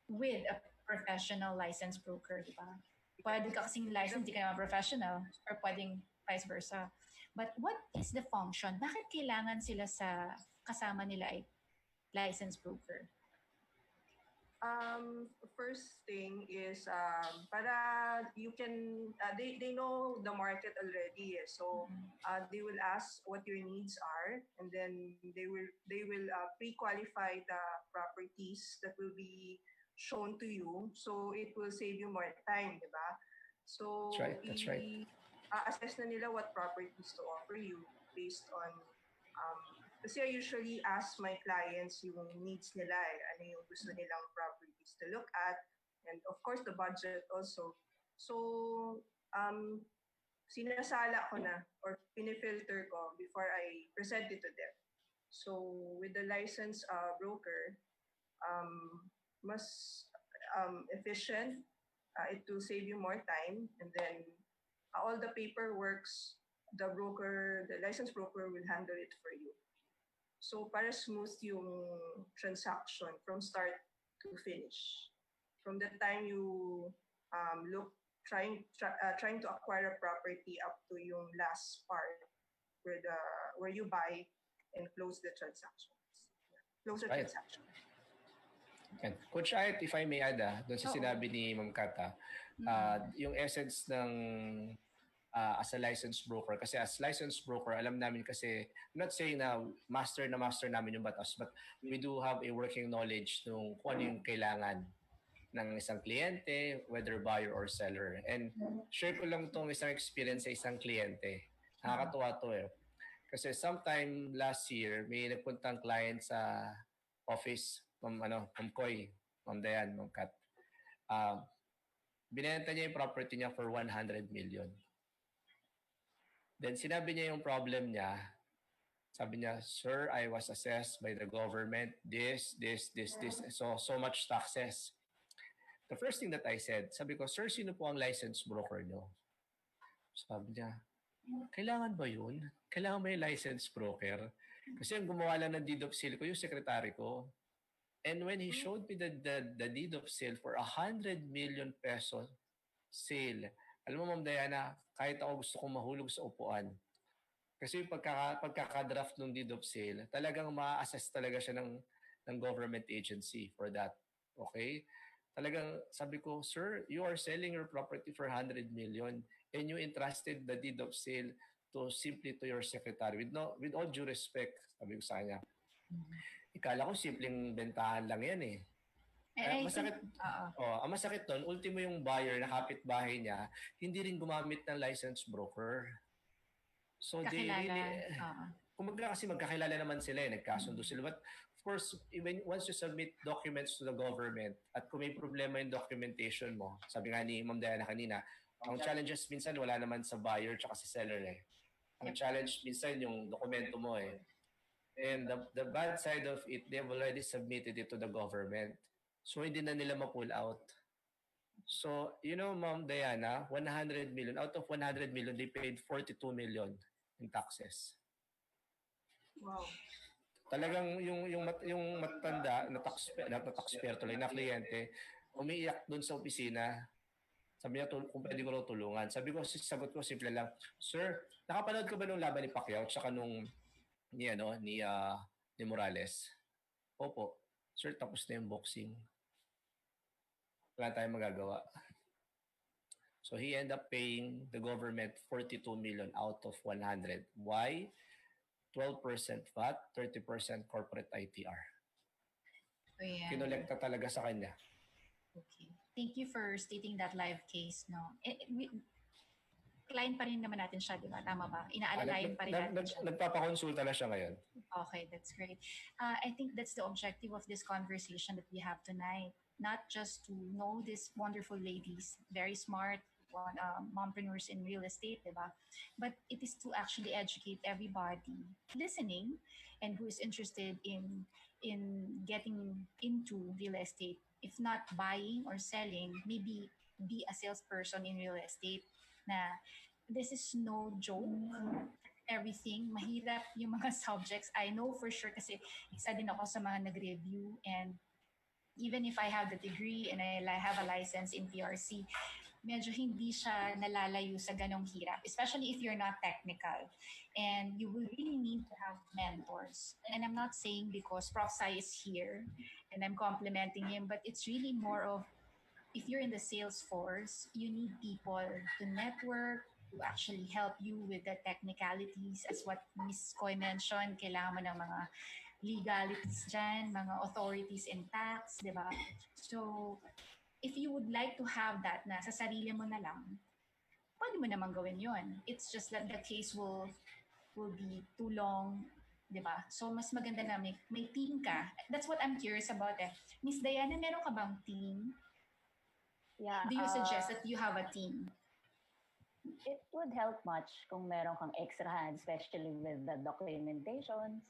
with a professional licensed broker, di ba? Pwede ka kasing licensed, di ka naman professional, or pwedeng vice versa. But what is the function? Bakit kailangan sila sa kasama nila ay licensed broker? First thing is para you can they know the market already, so they will ask what your needs are, and then they will pre-qualify the properties that will be shown to you, so it will save you more time, diba? So That's right. That's right. assess na nila what properties to offer you based on kasi I usually ask my clients yung needs nila, ano yung gusto nilang properties to look at, and of course the budget also. So sinasala ko na or pinifilter ko before I present it to them. So with the licensed broker, mas efficient, it will save you more time, and then all the paperworks, the licensed broker will handle it for you. So para smooth yung transaction from start to finish. From the time you trying to acquire a property up to yung last part where you buy and close the transactions. Close the Right. transaction. And Coach Ayet, if I may add, doon sa sinabi ni Ma'am Kata, yung essence ng as a licensed broker, kasi as licensed broker, alam namin kasi, I'm not saying na master namin yung batas, but we do have a working knowledge nung kung ano yung kailangan ng isang kliyente, whether buyer or seller. And share ko lang tong isang experience sa isang kliyente. Nakakatuwa to eh. Kasi sometime last year, may nagpuntang client sa office, Ma'am Koy, Ma'am Dayan, Ma'am Kat. Binenta niya yung property niya for 100 million. Then sinabi niya yung problem niya. Sabi niya, "Sir, I was assessed by the government this, so much taxes." The first thing that I said, sabi ko, "Sir, sino po ang licensed broker niyo?" Sabi niya, "Kailangan ba yun? Kailangan ba yung licensed broker? Kasi ang gumawa lang ng deed of sale ko, yung sekretary ko." And when he showed me the deed of sale for 100 million peso sale, alam mo, Ma'am Diana, kahit ako gusto kong mahulog sa upuan. Kasi yung pagkakadraft ng deed of sale, talagang ma-assess talaga siya ng government agency for that. Okay? Talagang sabi ko, "Sir, you are selling your property for 100 million and you entrusted the deed of sale simply to your secretary. With all due respect," sabi ko sa kanya. Ikala ko simpleng bentahan lang yan eh. Masakit. Ang masakit doon, ultimo yung buyer na kapitbahay niya, hindi rin gumamit ng licensed broker. So they really, kumbaga kasi magkakilala naman sila eh, nagkasundo sila. But of course, even once you submit documents to the government at kung may problema yung documentation mo, sabi nga ni Ma'am Diana kanina, ang challenges minsan wala naman sa buyer tsaka sa seller eh. Ang challenge minsan yung dokumento mo eh. And the bad side of it, they've already submitted it to the government. So hindi na nila ma-pull out. So, Ma'am Diana, 100 million, out of 100 million, they paid 42 million in taxes. Wow. Talagang yung matanda na taxpayer tuloy na kliyente, umiiyak doon sa opisina. Sabi niya, kung pwede ko raw tulungan. Sagot ko simple lang, "Sir, nakapanood ko ba nung laban ni Pacquiao tsaka nung ni Morales?" "Opo." "Sir, tapos na yung boxing. Wala tayong magagawa." So he ended up paying the government 42 million out of 100. Why? 12% VAT, 30% corporate ITR. Kinolekta talaga sa kanya. Okay. Thank you for stating that live case, no? Client pa rin naman natin siya, di ba? Tama ba? Inaalalayan pa rin natin siya. Nagpapakonsulta na siya ngayon. Okay, that's great. I think that's the objective of this conversation that we have tonight. Not just to know these wonderful ladies, very smart, mompreneurs in real estate, diba? But it is to actually educate everybody listening and who is interested in getting into real estate. If not buying or selling, maybe be a salesperson in real estate. Na this is no joke. Everything mahirap yung mga subjects. I know for sure kasi isa din ako sa mga nag-review, and even if I have the degree and I have a license in PRC, medyo hindi siya nalalayo sa ganong hirap, especially if you're not technical. And you will really need to have mentors. And I'm not saying because Prof. Sai is here and I'm complimenting him, but it's really more of, if you're in the sales force, you need people to network, to actually help you with the technicalities. As what Ms. Koy mentioned, kailangan mo ng mga legalities dyan, mga authorities in tax, di ba? So, if you would like to have that na sa sarili mo na lang, pwede mo naman gawin yun. It's just that the case will be too long, di ba? So, mas maganda na may team ka. That's what I'm curious about eh. Miss Diana, meron ka bang team? Yeah. Do you suggest that you have a team? It would help much kung meron kang extra hand, especially with the documentations,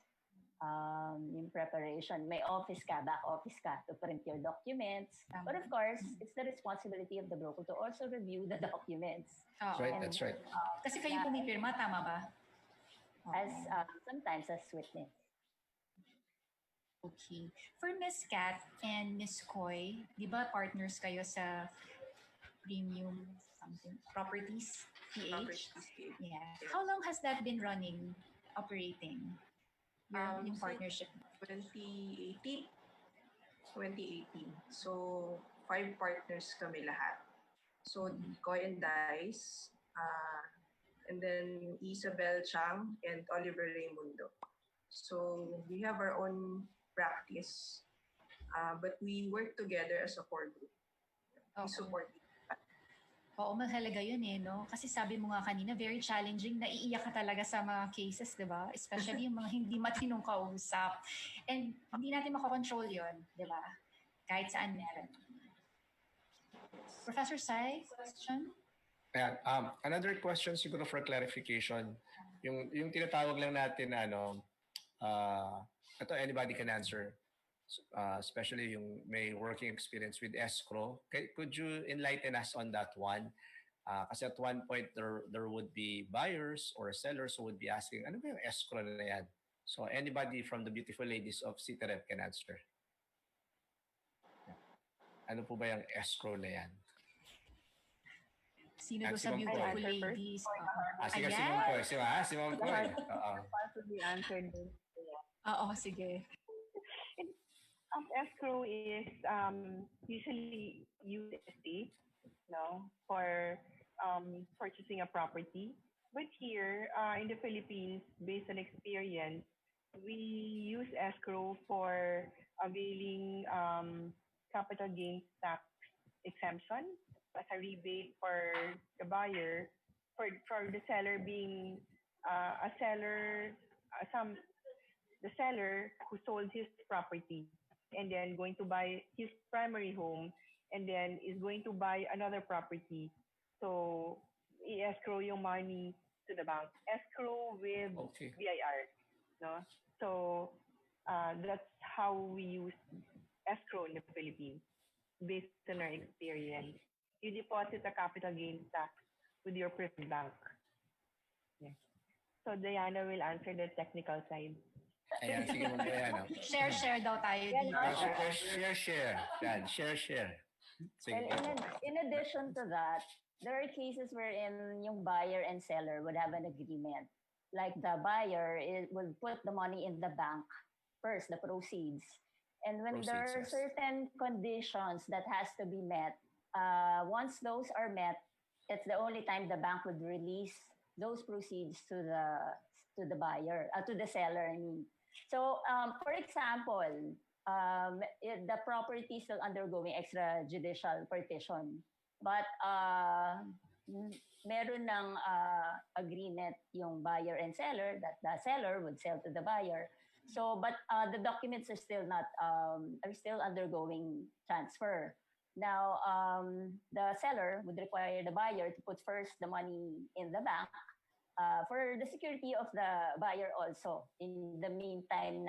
yung preparation. May office ka, back office ka to print your documents. But of course, it's the responsibility of the broker to also review the documents. Oh, Right, that's right. Kasi kayo pumipirma, tama ba? As sometimes as witness. Okay. For Miss Kat and Miss Koy, di ba partners kayo sa Premium something Properties PH? Yeah. How long has that been running, operating? Yung partnership? 2018. 2018. So, 5 partners kami lahat. So, Koy and Dice, and then Isabel Chang and Oliver Raimundo. So, we have our own practice, but we work together as a core group. We support each other. Oo, mahalaga yun eh, no? Kasi sabi mo nga kanina, very challenging. Naiiyak ka talaga sa mga cases, di ba? Especially yung mga hindi matinong kausap. And hindi natin makakontrol yun, di ba? Kahit saan meron. Professor Sai, question? Ayan, another question siguro for clarification. Yung tinatawag lang natin na ito anybody can answer. Especially yung may working experience with escrow. Could you enlighten us on that one? Kasi at one point, there would be buyers or sellers who would be asking, ano ba yung escrow na yan? So anybody from the beautiful ladies of CITREP can answer. Ano po ba yung escrow na yan? Sino doon sa beautiful ladies? Sige, si Ma'am Koy. Si Ma'am Koy. Possibly answered this. Oo, sige. Escrow is usually used estate, for purchasing a property. But here in the Philippines, based on experience, we use escrow for availing capital gains tax exemption as a rebate for the buyer, for the seller being the seller who sold his property and then going to buy his primary home and then is going to buy another property. So, i-escrow yung money to the bank. Escrow with VIR. No? So, that's how we use escrow in the Philippines based on our experience. You deposit a capital gains tax with your preferred bank. Yeah. So, Diana will answer the technical side. Ayan, sige mo Diana. Share daw tayo dito. Share. Yan, share. Well, in addition to that, there are cases wherein yung buyer and seller would have an agreement. Like the buyer will put the money in the bank first, the proceeds. And when there are certain conditions that has to be met, once those are met, it's the only time the bank would release those proceeds to the buyer, to the seller, I mean. So, for example, the property is still undergoing extrajudicial partition. But meron ng agreement yung buyer and seller that the seller would sell to the buyer. So, but the documents are still not are still undergoing transfer. Now, the seller would require the buyer to put first the money in the bank for the security of the buyer also. In the meantime,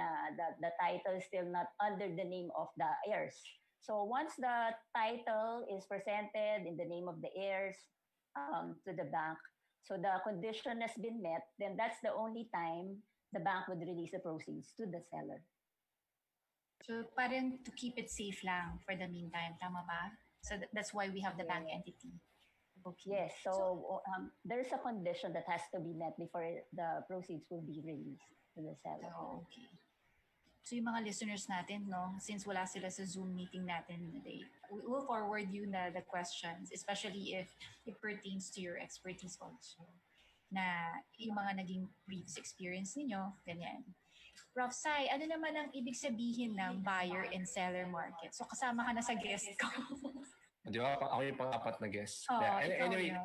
the title is still not under the name of the heirs. So once the title is presented in the name of the heirs to the bank, so the condition has been met, then that's the only time the bank would release the proceeds to the seller. So parang to keep it safe lang for the meantime, tama ba? So that's why we have the bank entity. Okay. Yes, so there's a condition that has to be met before the proceeds will be released to the seller. Oh, okay. So yung mga listeners natin, no, since wala sila sa Zoom meeting natin today, we'll forward you the questions, especially if it pertains to your expertise also. Na yung mga naging previous experience ninyo, ganyan. Prof. Sai, ano naman ang ibig sabihin ng buyer and seller market? So kasama ka na sa guest ko. Di ba? Ako yung pang-apat na guest. Oh, Anyway,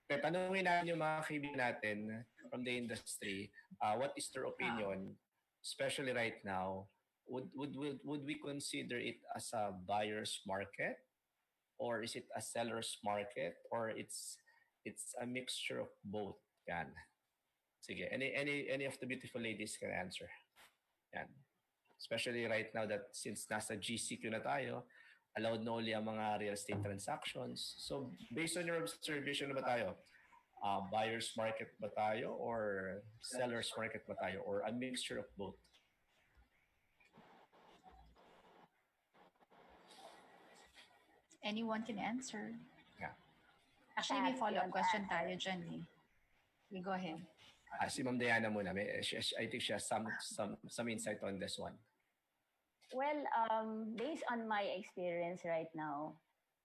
tanungin natin yung mga kaibigan natin from the industry, what is their opinion, especially right now? Would we consider it as a buyer's market, or is it a seller's market, or it's a mixture of both? Yan. Sige, any of the beautiful ladies can answer. Yan. Especially right now that since nasa GCQ na tayo, allowed na only ang mga real estate transactions. So, based on your observation na ba tayo? Buyer's market ba tayo or seller's market ba tayo or a mixture of both? Anyone can answer. Yeah. Actually, may follow-up question tayo dyan eh. We go ahead. Si Ma'am Diana muna. I think she has some insight on this one. Well, based on my experience right now,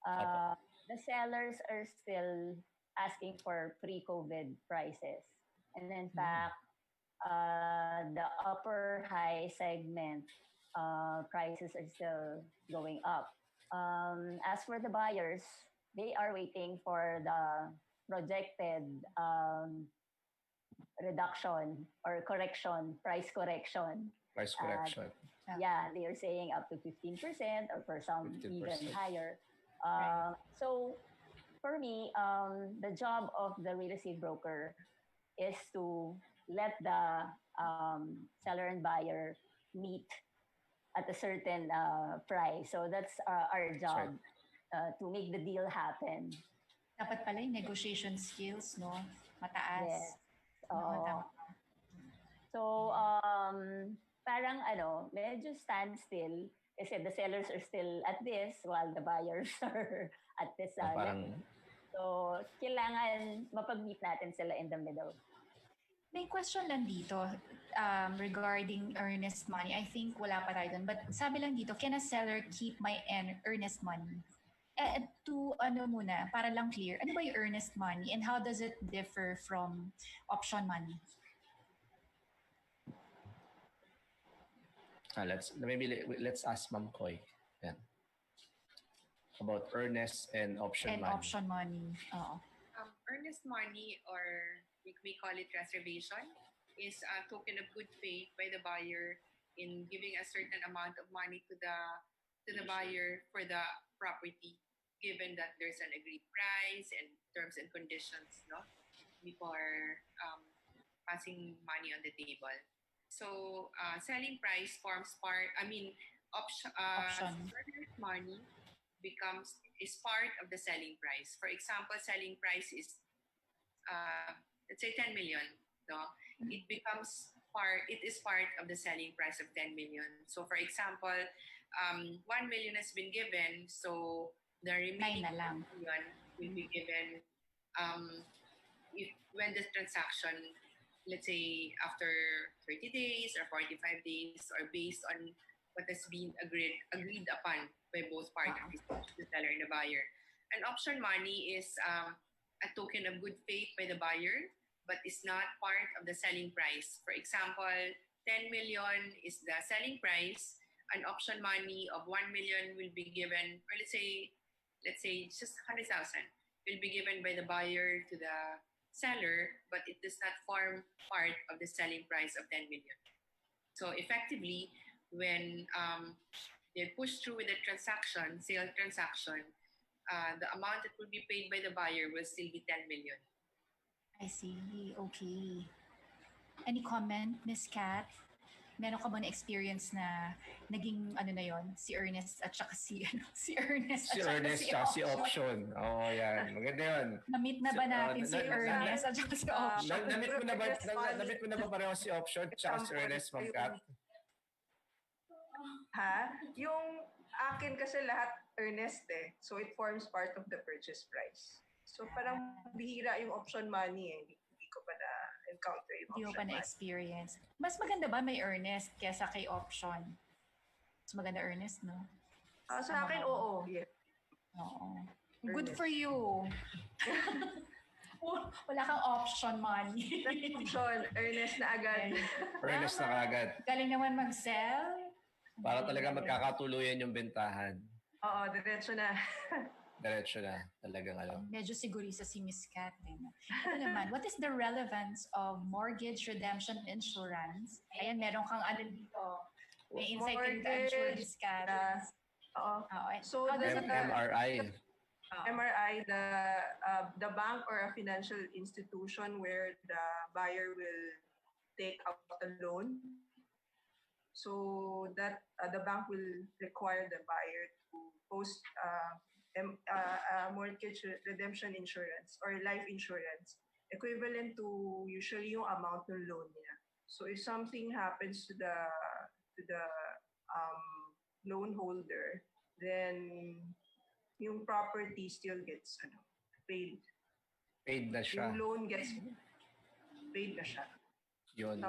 the sellers are still asking for pre-COVID prices. And in fact, the upper high segment prices are still going up. As for the buyers, they are waiting for the projected reduction or correction, price correction. Price correction. Yeah, they are saying up to 15% or for some 15%. even higher. So for me, the job of the real estate broker is to let the seller and buyer meet at a certain price. So that's our job, to make the deal happen. Dapat pala yung negotiation skills, no? Mataas. Yes. Tama. So, parang medyo standstill kasi the sellers are still at this while the buyers are at this level. So, kailangan mapag-meet natin sila in the middle. May question lang dito regarding earnest money. I think wala pa tayo dun. But sabi lang dito, can a seller keep my earnest money? Para lang clear, ano ba yung earnest money and how does it differ from option money? Let's ask Ma'am Koy. Yan. About earnest and option money. And option money. Earnest money, or we call it reservation, is a token of good faith by the buyer in giving a certain amount of money to the buyer for the property, given that there's an agreed price and terms and conditions, no, before passing money on the table. So selling price forms part. Option. Earnest money is part of the selling price. For example, selling price is let's say 10 million. No, it is part of the selling price of 10 million. So for example, 1 million has been given, so the remaining 1 million will be given when the transaction, let's say after 30 days or 45 days, or based on what has been agreed upon by both parties, the seller and the buyer. And option money is a token of good faith by the buyer, but is not part of the selling price. For example, 10 million is the selling price. An option money of 1 million will be given, or let's say just 100,000 will be given by the buyer to the seller, but it does not form part of the selling price of 10 million. So effectively, when they push through with the sale transaction, the amount that will be paid by the buyer will still be 10 million. I see. Okay. Any comment, Miss Kat? Meron ka ba na experience na naging ano na yon, si Ernest at saka si si Ernest Si at saka Ernest tsaka si Option. Oo, yan. Maganda yun. Na-meet na ba natin si Ernest at saka si Option? Na-meet mo na ba pareho si Option tsaka si Ernest, Ma'am Kat? Ha? Yung akin kasi lahat earnest eh. So it forms part of the purchase price. So parang bihira yung option money eh. Hindi ko pa na-encounter yung Hindi mo option pa money. na-experience. Mas maganda ba may Ernest kesa kay Option? Mas maganda Ernest, no? Sa akin, oo. Yeah. Oo. Good for you. Wala kang option money. Option, earnest na agad. Ernest na kagad. Galing naman mag-sell. Para talaga magkakatuluyan yung bentahan. Oo, diretso na. Diretso na. Talagang alam. Medyo sigurisa si Miss Kat. Ito naman, what is the relevance of mortgage redemption insurance? Ayan, meron kang ano dito. May insight in the insurance, Kat. Oo. So, How does MRI. MRI, the bank or a financial institution where the buyer will take out a loan. So that the bank will require the buyer to post mortgage redemption insurance or life insurance equivalent to usually yung amount ng loan niya. So if something happens to the loan holder, then yung property still gets paid. Paid na siya. Yung loan gets paid na siya. Yun.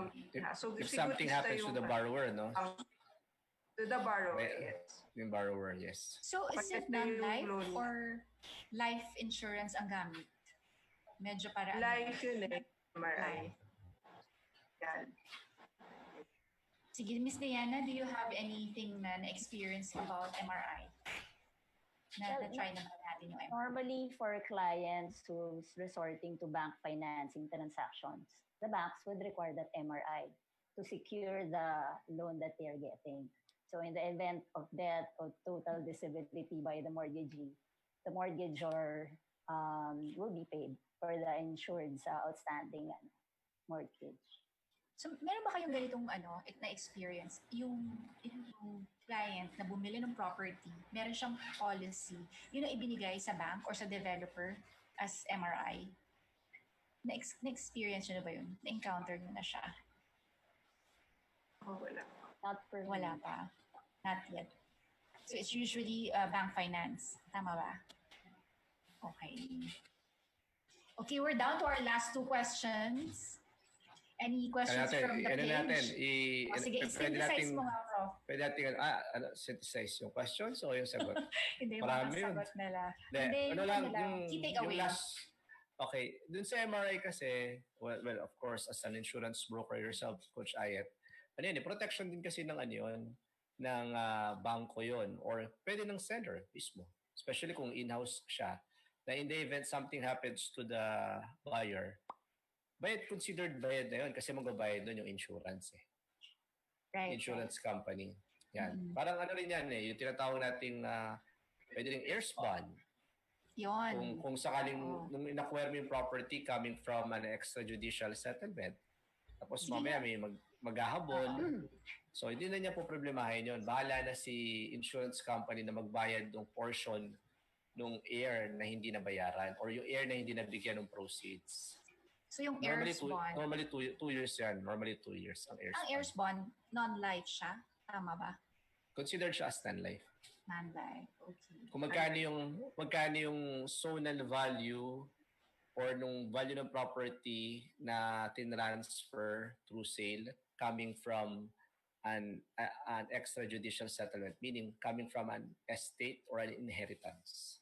So If something happens to the borrower, no? To the borrower, yes. Yung borrower, yes. So is it non-life or life insurance ang gamit? Medyo para life yun eh. MRI. Yan. Sige, Miss Diana, do you have anything na na-experience about MRI? Na-try naman natin yung MRI. Normally, for clients who's resorting to bank financing transactions, the banks would require that MRI to secure the loan that they're getting. So in the event of death or total disability by the mortgagee, the mortgagor will be paid for the insured's outstanding mortgage. So, meron ba kayong ganitong na-experience? Yung client na bumili ng property, meron siyang policy, yun ang ibinigay sa bank or sa developer as MRI? Na-experience nyo na ba yun? Na-encounter nyo na siya? Wala. Not for Wala pa. Not yet. So, it's usually bank finance. Tama ba? Okay. Okay, we're down to our last two questions. Any questions from the page? Sige, synthesize mo nga, Prof. Pwede natin, synthesize yung questions o yung sagot? Hindi, Marami yun. sagot nila. Hindi, Key takeaway. Okay, dun sa MRI kasi, well, of course, as an insurance broker yourself, Coach Aiet, protection din kasi ng ng bangko yon or pwede ng seller mismo. Especially kung in-house siya, na in the event something happens to the buyer, considered bayad na yun kasi magbabayad doon yung insurance eh. Right. Insurance company. Yan. Parang rin yan eh, yung tinatawag nating pwede ring heirs bond. Yun. Kung sakaling nung in-acquire mo yung property coming from an extrajudicial settlement, tapos mamaya may maghahabol. So hindi na niya po problemahin yun. Bahala na si insurance company na magbayad ng portion nung heir na hindi nabayaran or yung heir na hindi nabigyan ng proceeds. So yung heirs bond? Normally 2 years yan. Normally 2 years ang heirs bond. Ang heirs bond, non-life siya? Tama ba? Considered siya as non-life. Non-life, okay. Kung magkano yung zonal value or nung value ng property na tinransfer through sale coming from an extrajudicial settlement, meaning coming from an estate or an inheritance.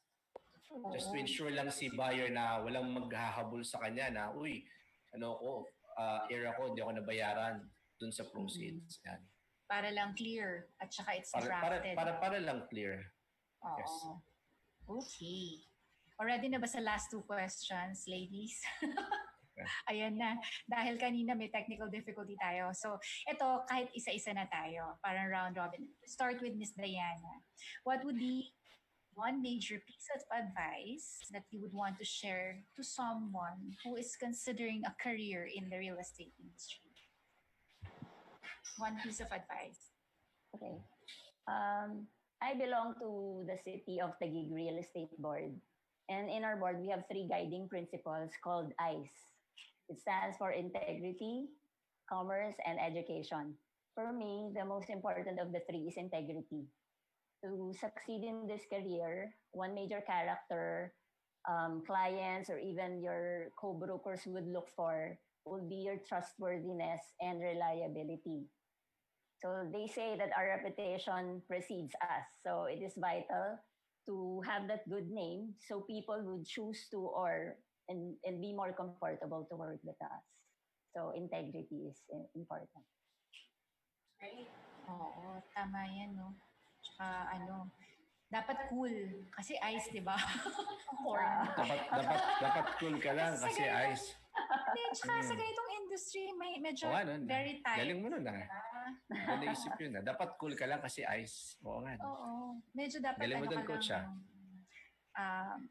Just to ensure lang si buyer na walang maghahabol sa kanya na, heir ako, hindi ako nabayaran dun sa proceeds. Yan. Para lang clear at saka it's drafted. Para lang clear. Oo. Yes. Okay. Already na ba sa last two questions, ladies? Ayan na. Dahil kanina may technical difficulty tayo. So, ito, kahit isa-isa na tayo. Parang round robin. Start with Miss Diana. What would be one major piece of advice that you would want to share to someone who is considering a career in the real estate industry? One piece of advice. Okay. I belong to the City of Taguig Real Estate Board. And in our board, we have three guiding principles called ICE. It stands for integrity, commerce, and education. For me, the most important of the three is integrity. To succeed in this career, one major character clients or even your co-brokers would look for would be your trustworthiness and reliability. So they say that our reputation precedes us. So it is vital to have that good name so people would choose to and be more comfortable to work with us. So integrity is important. Right. Oo, tama yan, no? Tsaka dapat cool. Kasi ice, di ba? Corny. Dapat cool ka lang kasi ice. Hindi, tsaka sa ganitong industry, medyo very tight. Galing mo nun naisip yun Dapat cool ka lang kasi ice. Oo nga. Oo. Medyo dapat galing mo dun, coach,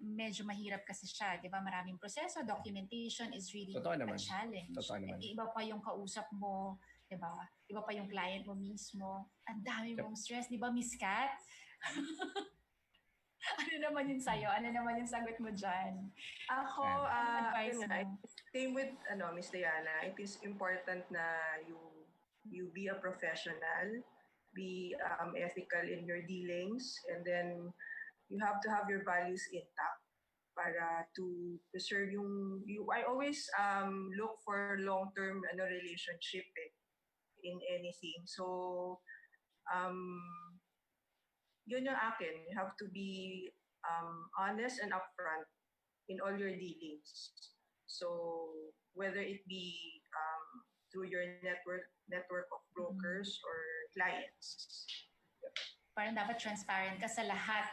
medyo mahirap kasi siya. Di ba? Maraming proseso. Documentation is really a challenge. Totoo naman. Iba pa yung kausap mo. Di ba? Iba pa yung client mo mismo. Ang dami mong stress. Di ba, Miss Kat? Ano naman yun sa'yo? Ano naman yung sagot mo dyan? Ako, advice mo? same with Miss Diana. It is important na you be a professional, be ethical in your dealings, and then you have to have your values intact para to preserve I always look for long-term relationship in anything. So yun yung akin. You have to be honest and upfront in all your dealings. So whether it be through your network of brokers or clients. Parang dapat transparent ka sa lahat,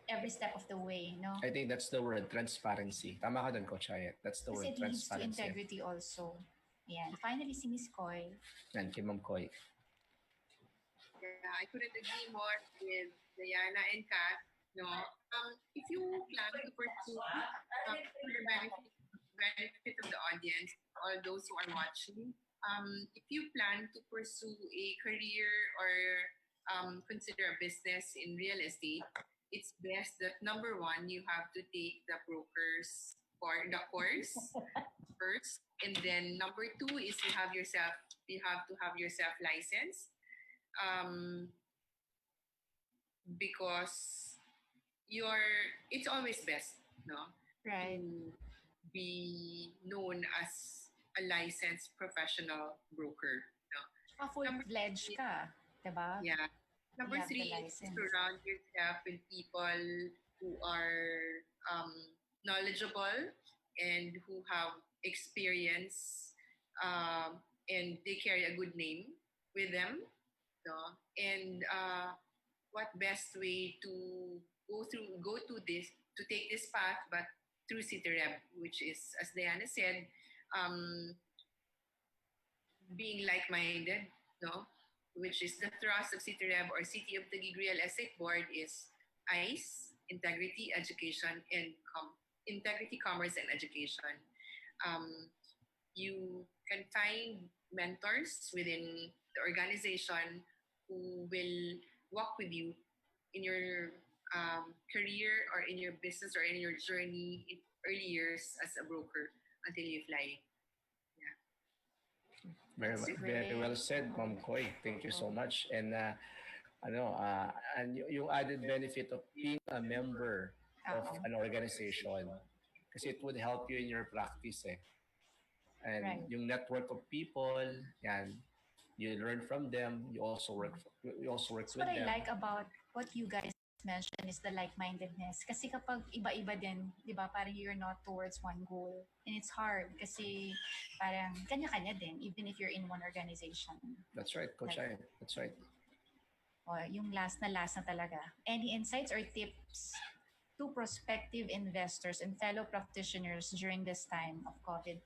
every step of the way, no? I think that's the word, transparency. Tama ka dun, Coach Aiet. That's the word, Kasi it leads to transparency. integrity also. Yan. Finally, si Miss Koy. Yan, kay Ma'am Koy. Yeah, I couldn't agree more with Diana and Kat. No, if you plan to pursue for the benefit of the audience, or those who are watching, if you plan to pursue a career or consider a business in real estate, it's best that number one, you have to take the brokers for the course first, and then number two is you have to have yourself license, because it's always best, no, Right. to be known as a licensed professional broker, no. Full-fledged ka, diba? Yeah. Number You have the three is license. surround yourself with people who are knowledgeable and who have experience, and they carry a good name with them. No? And what best way to take this path, but through CityRep, which is, as Diana said, being like-minded, no? Which is the thrust of CityRep or City of Taguig Real Estate Board is ICE, integrity, education, and integrity, commerce, and education. You can find mentors within the organization who will walk with you in your career or in your business or in your journey in early years as a broker until you fly. Very well said, Ma'am Koy. Thank you so much. And yung added benefit of being a member of an organization, kasi it would help you in your practice And Right. yung network of people, yan, you learn from them. You also work That's with what I them. like about what you guys mentioned is the like-mindedness. Kasi kapag iba-iba din, di ba, parang you're not towards one goal. And it's hard kasi parang kanya-kanya din, even if you're in one organization. That's right, Coach Aiet. That's right. O, yung last na talaga. Any insights or tips to prospective investors and fellow practitioners during this time of COVID?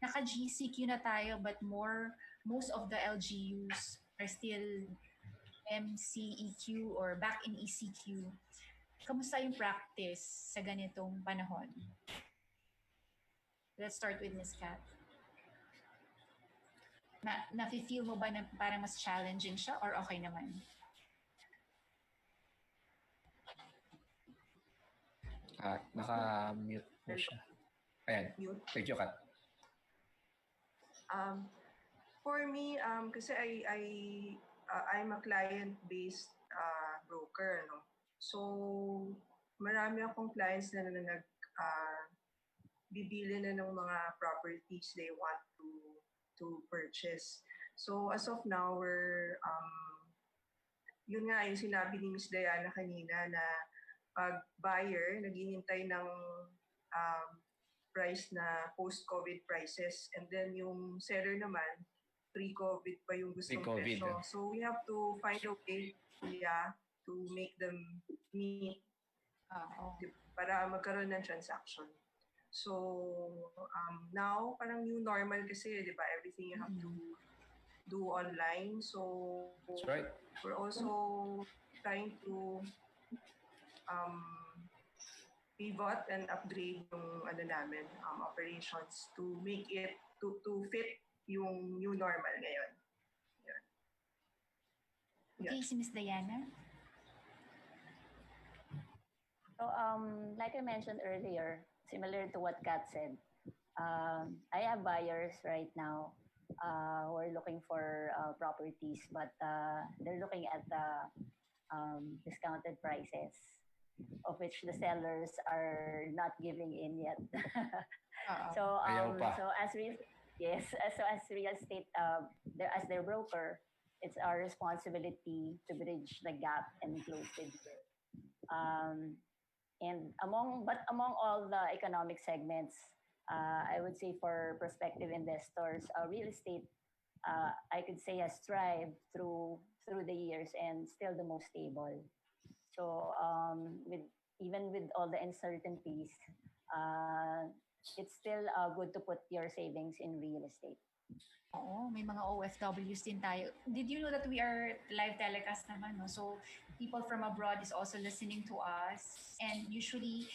Naka-GCQ na tayo, but most of the LGUs are still MCEQ or back in ECQ. Kamusta yung practice sa ganitong panahon? Let's start with Miss Kat. Nafe-feel mo ba na parang mas challenging siya or okay naman? Naka-mute mo siya. Ayan. Mute. Thank you, Kat. For me, kasi I'm a client-based broker, no? So, marami akong clients na bibili na ng mga properties they want to purchase. So, as of now, yun nga yung sinabi ni Miss Diana kanina na pag buyer, naghihintay ng price na post-COVID prices. And then yung seller naman, pre-COVID pa yung gustong Pre-COVID, presyo. yeah. So we have to find a way, to make them meet para magkaroon ng transaction. So now, parang new normal kasi, di ba? Everything you have to do online. So That's right. we're also trying to pivot and upgrade yung operations to make it to fit yung new normal ngayon. Yun. Okay, si Miss Diana? So, like I mentioned earlier, similar to what Kat said, I have buyers right now who are looking for properties, but they're looking at the discounted prices, of which the sellers are not giving in yet. So, as real estate, as their broker, it's our responsibility to bridge the gap and close the deal. And among all the economic segments, I would say for prospective investors, real estate, I could say, has thrived through the years and still the most stable. So even with all the uncertainties, it's still good to put your savings in real estate. Oo, may mga OFWs din tayo. Did you know that we are live telecast naman, no? So people from abroad is also listening to us. And usually,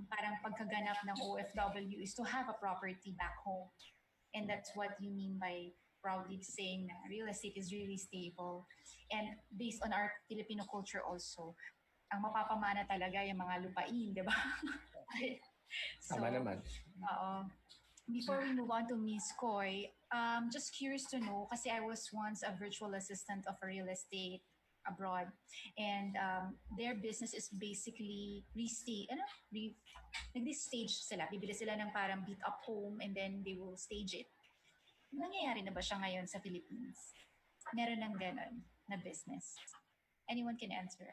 parang pagkaganap ng OFW is to have a property back home. And that's what you mean by proudly saying na real estate is really stable. And based on our Filipino culture also, ang mapapamana talaga yung mga lupain, di ba? Tama naman. Before we move on to Miss Koy, just curious to know, kasi I was once a virtual assistant of a real estate abroad. And their business is basically nag-stage sila. Bibili sila ng parang beat-up home and then they will stage it. Nangyayari na ba siya ngayon sa Philippines? Meron ng ganon na business. Anyone can answer.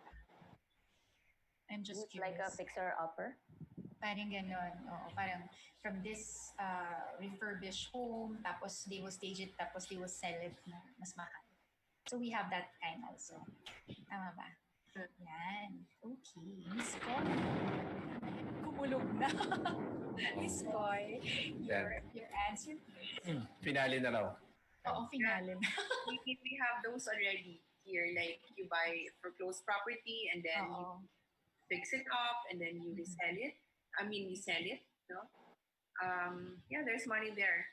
I'm just curious. Like a fixer-upper? Parang ganon. Oo, parang from this refurbished home, tapos they will stage it, tapos they will sell it na mas mahal. So we have that kind also. Tama ba? Yan. Okay. Miss Koy. Kumulog na. Miss Koy, your answer, please. Finale na raw. Oo, finale na. We have those already here. Like you buy foreclosed property and then you fix it up and then you resell it. You sell it, no? Yeah, there's money there.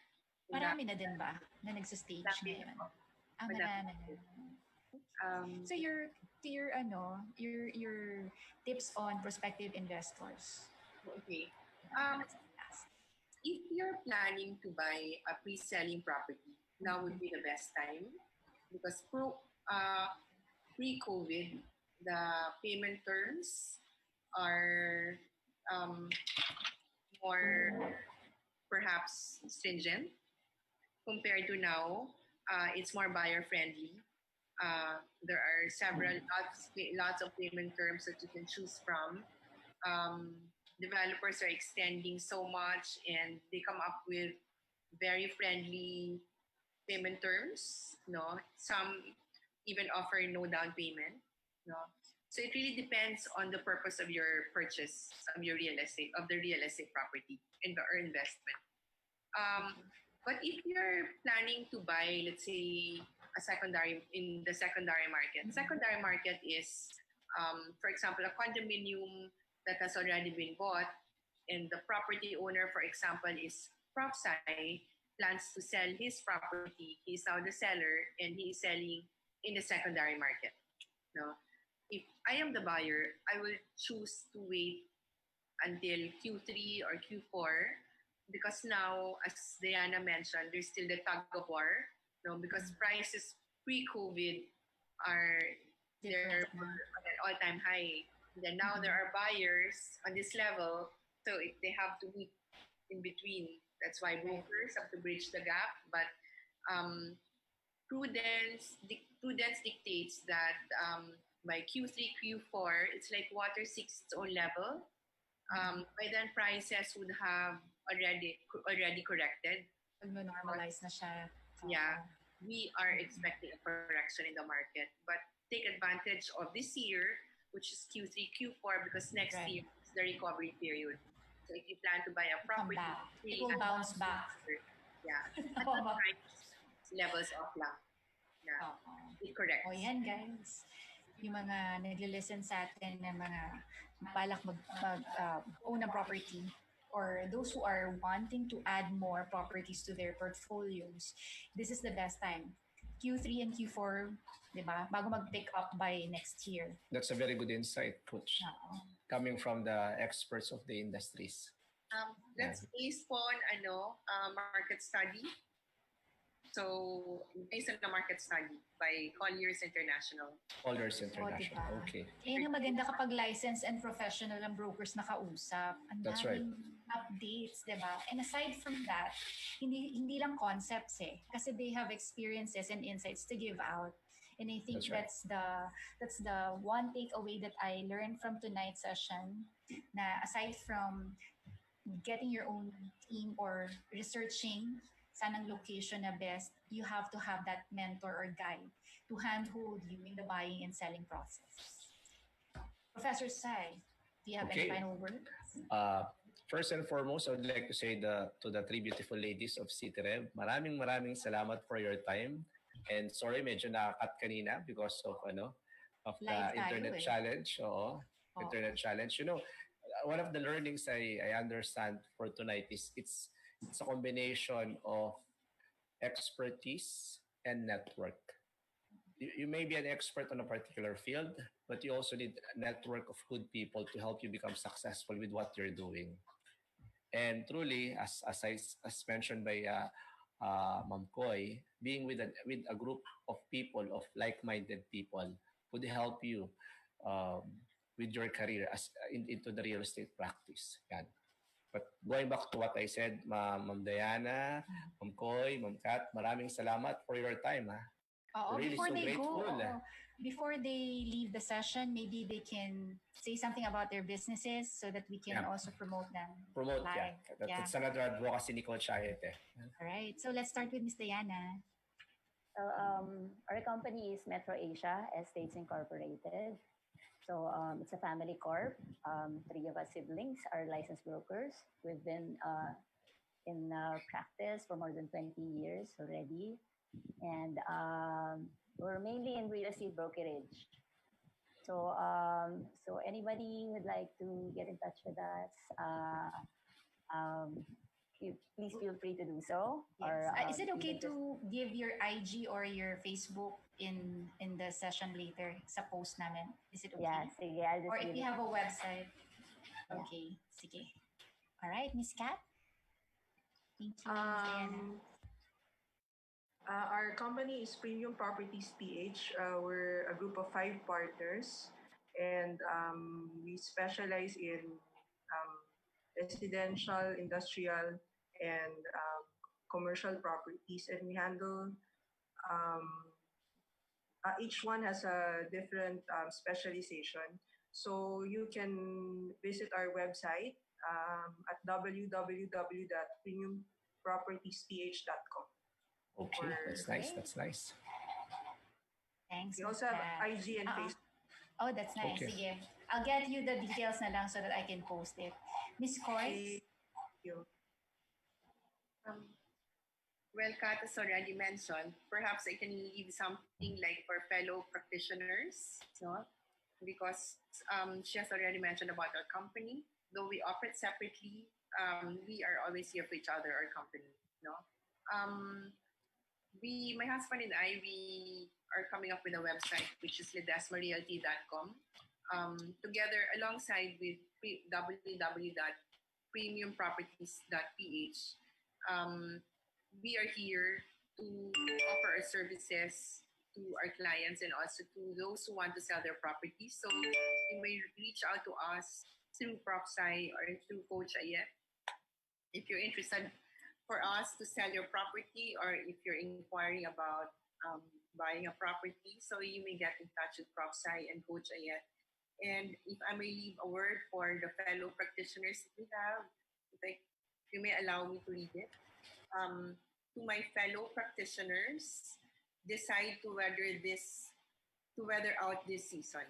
Marami na din ba na nagsastage ngayon? Marami na. So your tips on prospective investors. Okay. If you're planning to buy a pre-selling property, now would be the best time because pre-COVID, the payment terms are more perhaps stringent compared to now. It's more buyer friendly. There are lots of payment terms that you can choose from. Developers are extending so much and they come up with very friendly payment terms. No, some even offer no down payment. No, so it really depends on the purpose of your purchase of your real estate, of the real estate property or investment. But if you're planning to buy, let's say, in the secondary market is For example, a condominium that has already been bought, and the property owner, for example, is Prof. Sai, plans to sell his property. He's now the seller, and he is selling in the secondary market. No, if I am the buyer, I will choose to wait until Q3 or Q4 because now, as Diana mentioned, there's still the tug of war. No, because prices pre-COVID are they're Different na. at an all-time high. Then now there are buyers on this level, so they have to meet in between. That's why brokers have to bridge the gap. But um, prudence dictates that by Q3, Q4, it's like water seeks its own level. By then, prices would have already corrected. Normalize na siya. Yeah, we are expecting a correction in the market, but take advantage of this year, which is Q3, Q4, because next Right. year is the recovery period. So if you plan to buy a Come property, back. It really will at bounce back. yeah, at the price levels of lang. Yeah, it corrects. O yan guys, yung mga nagle-listen sa atin na mga balak own a property or those who are wanting to add more properties to their portfolios, this is the best time. Q3 and Q4, di ba? Bago mag-pick up by next year. That's a very good insight, Coach, coming from the experts of the industries. That's based on market study. So, based on the market study by Colliers International. Colliers International, diba? okay. Kaya nga maganda kapag licensed and professional ang brokers nakausap. Ang That's right. updates, di ba? And aside from that, hindi lang concepts eh. Kasi they have experiences and insights to give out. And I think That's right. that's the one takeaway that I learned from tonight's session, na aside from getting your own team or researching saan ang location na best, you have to have that mentor or guide to handhold you in the buying and selling process. Professor Sai, do you have any final words? First and foremost, I would like to say to the three beautiful ladies of CityRev, maraming salamat for your time. And sorry, medyo nakakat kanina because of the internet challenge. Internet challenge. You know, one of the learnings I understand for tonight is it's a combination of expertise and network. You may be an expert on a particular field, but you also need a network of good people to help you become successful with what you're doing. And truly, as mentioned by Ma'am Koy, being with a group of people, of like-minded people, would help you with your career into the real estate practice. Yan. But going back to what I said, Ma'am Diana, Ma'am Koy, Ma'am Kat, maraming salamat for your time. Really before so they grateful. Before they leave the session, maybe they can say something about their businesses so that we can also promote them. Promote, live. That's another advocacy ni Coach Aiet. All right. So let's start with Ms. Diana. So our company is Metro Asia Estates Incorporated. So it's a family corp. Three of us siblings are licensed brokers. We've been in practice for more than 20 years already. And we're mainly in real estate brokerage. So so anybody would like to get in touch with us, please feel free to do so. Yes. Or, Is it okay to give your IG or your Facebook in the session later sa post namin? Is it okay? Yeah, sige, I'll just or if you have a website. Yeah. Okay, sige. All right, Miss Kat. Thank you, Ms. Diana. Our company is Premium Properties PH. We're a group of 5 partners, and we specialize in residential, industrial, and commercial properties, and we handle each one has a different specialization. So you can visit our website at www.premiumpropertiesph.com. Okay, that's nice. That's nice. Thanks. We also have IG and Facebook. Oh, that's nice. Okay. Sige. I'll get you the details na lang so that I can post it. Miss Coy? Thank you. Well, Kat has already mentioned, perhaps I can leave something like for fellow practitioners. No? because she has already mentioned about our company. Though we operate separately, we are always here for each other, our company. No, um, my husband and I, we are coming up with a website which is ledesmarealty.com. Together alongside with www.premiumproperties.ph. Um, we are here to offer our services to our clients and also to those who want to sell their properties. So you may reach out to us through PropSci or through Coach Aiet if you're interested for us to sell your property or if you're inquiring about buying a property. So you may get in touch with PropSci and Coach Ayet. And if I may leave a word for the fellow practitioners that we have, if you may allow me to read it. To my fellow practitioners, decide to weather out this season.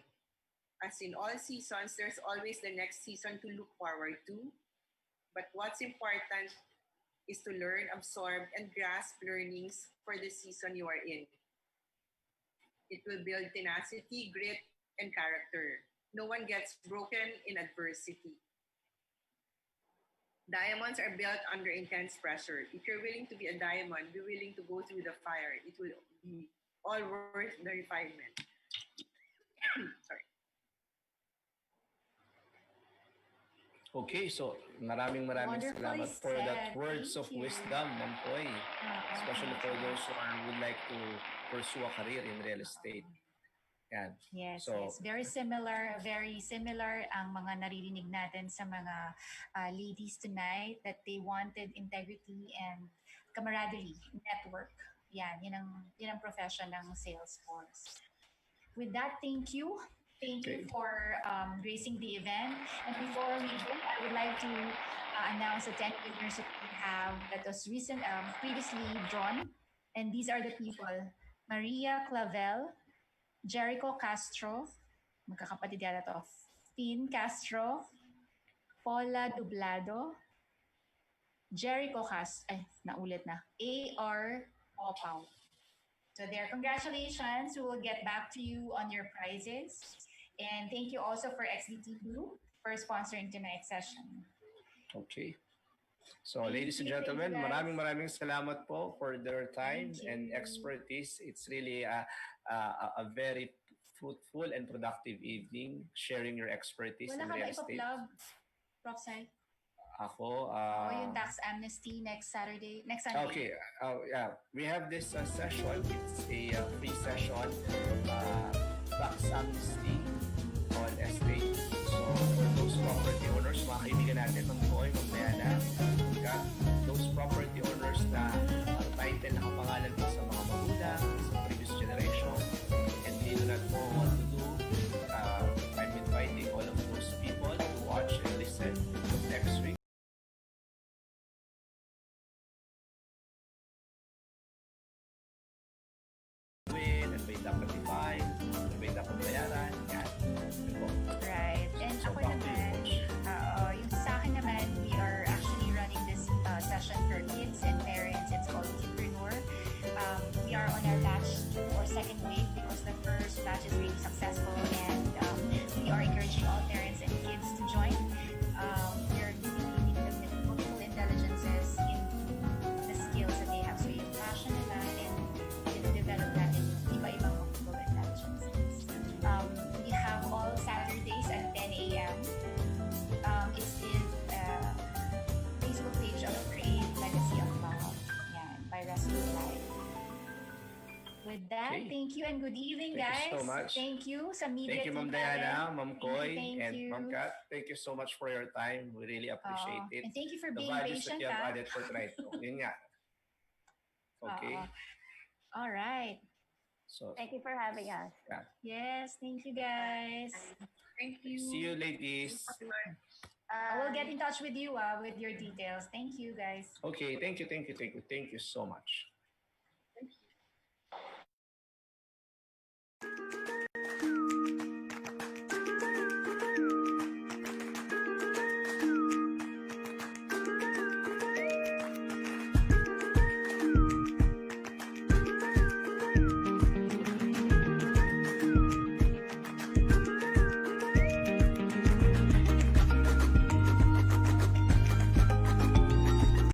As in all seasons, there's always the next season to look forward to. But what's important is to learn, absorb, and grasp learnings for the season you are in. It will build tenacity, grit, and character. No one gets broken in adversity. Diamonds are built under intense pressure. If you're willing to be a diamond, be willing to go through the fire. It will be all worth the refinement. Sorry. Okay, so maraming Wonderfully salamat for that said. words Thank of you. wisdom, Ma'am Koy. Especially for Thank you. those who would like to pursue a career in real estate. Yan. Yes, So, yes. Very similar ang mga naririnig natin sa mga ladies tonight that they wanted integrity and camaraderie, network. Yan ang profession ng Salesforce. With that, thank you. Thank you for gracing the event. And before we go, I would like to announce the 10 winners that we have that was previously drawn. And these are the people: Maria Clavel, Jericho Castro, magkakapatid yata to, Finn Castro, Paula Dublado, Jericho naulit na, A.R. Opaw. So there, congratulations. We will get back to you on your prizes. And thank you also for XDT Blue for sponsoring tonight's session. okay. So, ladies and gentlemen, maraming salamat po for their time and expertise. It's really a very fruitful and productive evening sharing your expertise in real estate. Wala ka ba ipa-plug, Prof. Sai? Ako, yung tax amnesty next Sunday. Okay, yeah. We have this session. It's a free session, tax amnesty on estate. So, for those property owners, mga kaibigan natin, Ma'am Koy, Ma'am Diana, those property owners na title nakapangalan po sa mga magulang, sa previous generation, and they do not know what to do, I'm inviting all of those people to watch and listen next week. Ano ba yung dapat i-file? Ano ba yung dapat bayaran? Yan. Right. And So, ako back to you, naman, Coach. yung sa akin naman, we are actually running this session for kids and parents. It's called MOMPreneurs. We are on our batch or second wave because the first batch is really successful, and we are encouraging all parents and kids to join. We're teaching them the multiple intelligences in the skills that they have. So yung passion nila and develop that in iba-ibang multiple intelligences. We have all Saturdays at 10 a.m. It's in Facebook page of Create Legacy of Love. Yan, by Rescue Life. With that, Okay. thank you and good evening, Thank guys. you so much. Thank you sa media Thank you, Ma'am team natin. Diana, Ma'am Koy, Thank and you. Ma'am Kat. Thank you so much for your time. We really appreciate it. And thank you for The being values that patient, you have ha? added for tonight. Yun nga. Okay. All right. So, Thank you for having us. yeah. Yes, thank you, guys. Thank you. See you, ladies. I will get in touch with you with your details. Thank you, guys. Okay, thank you so much.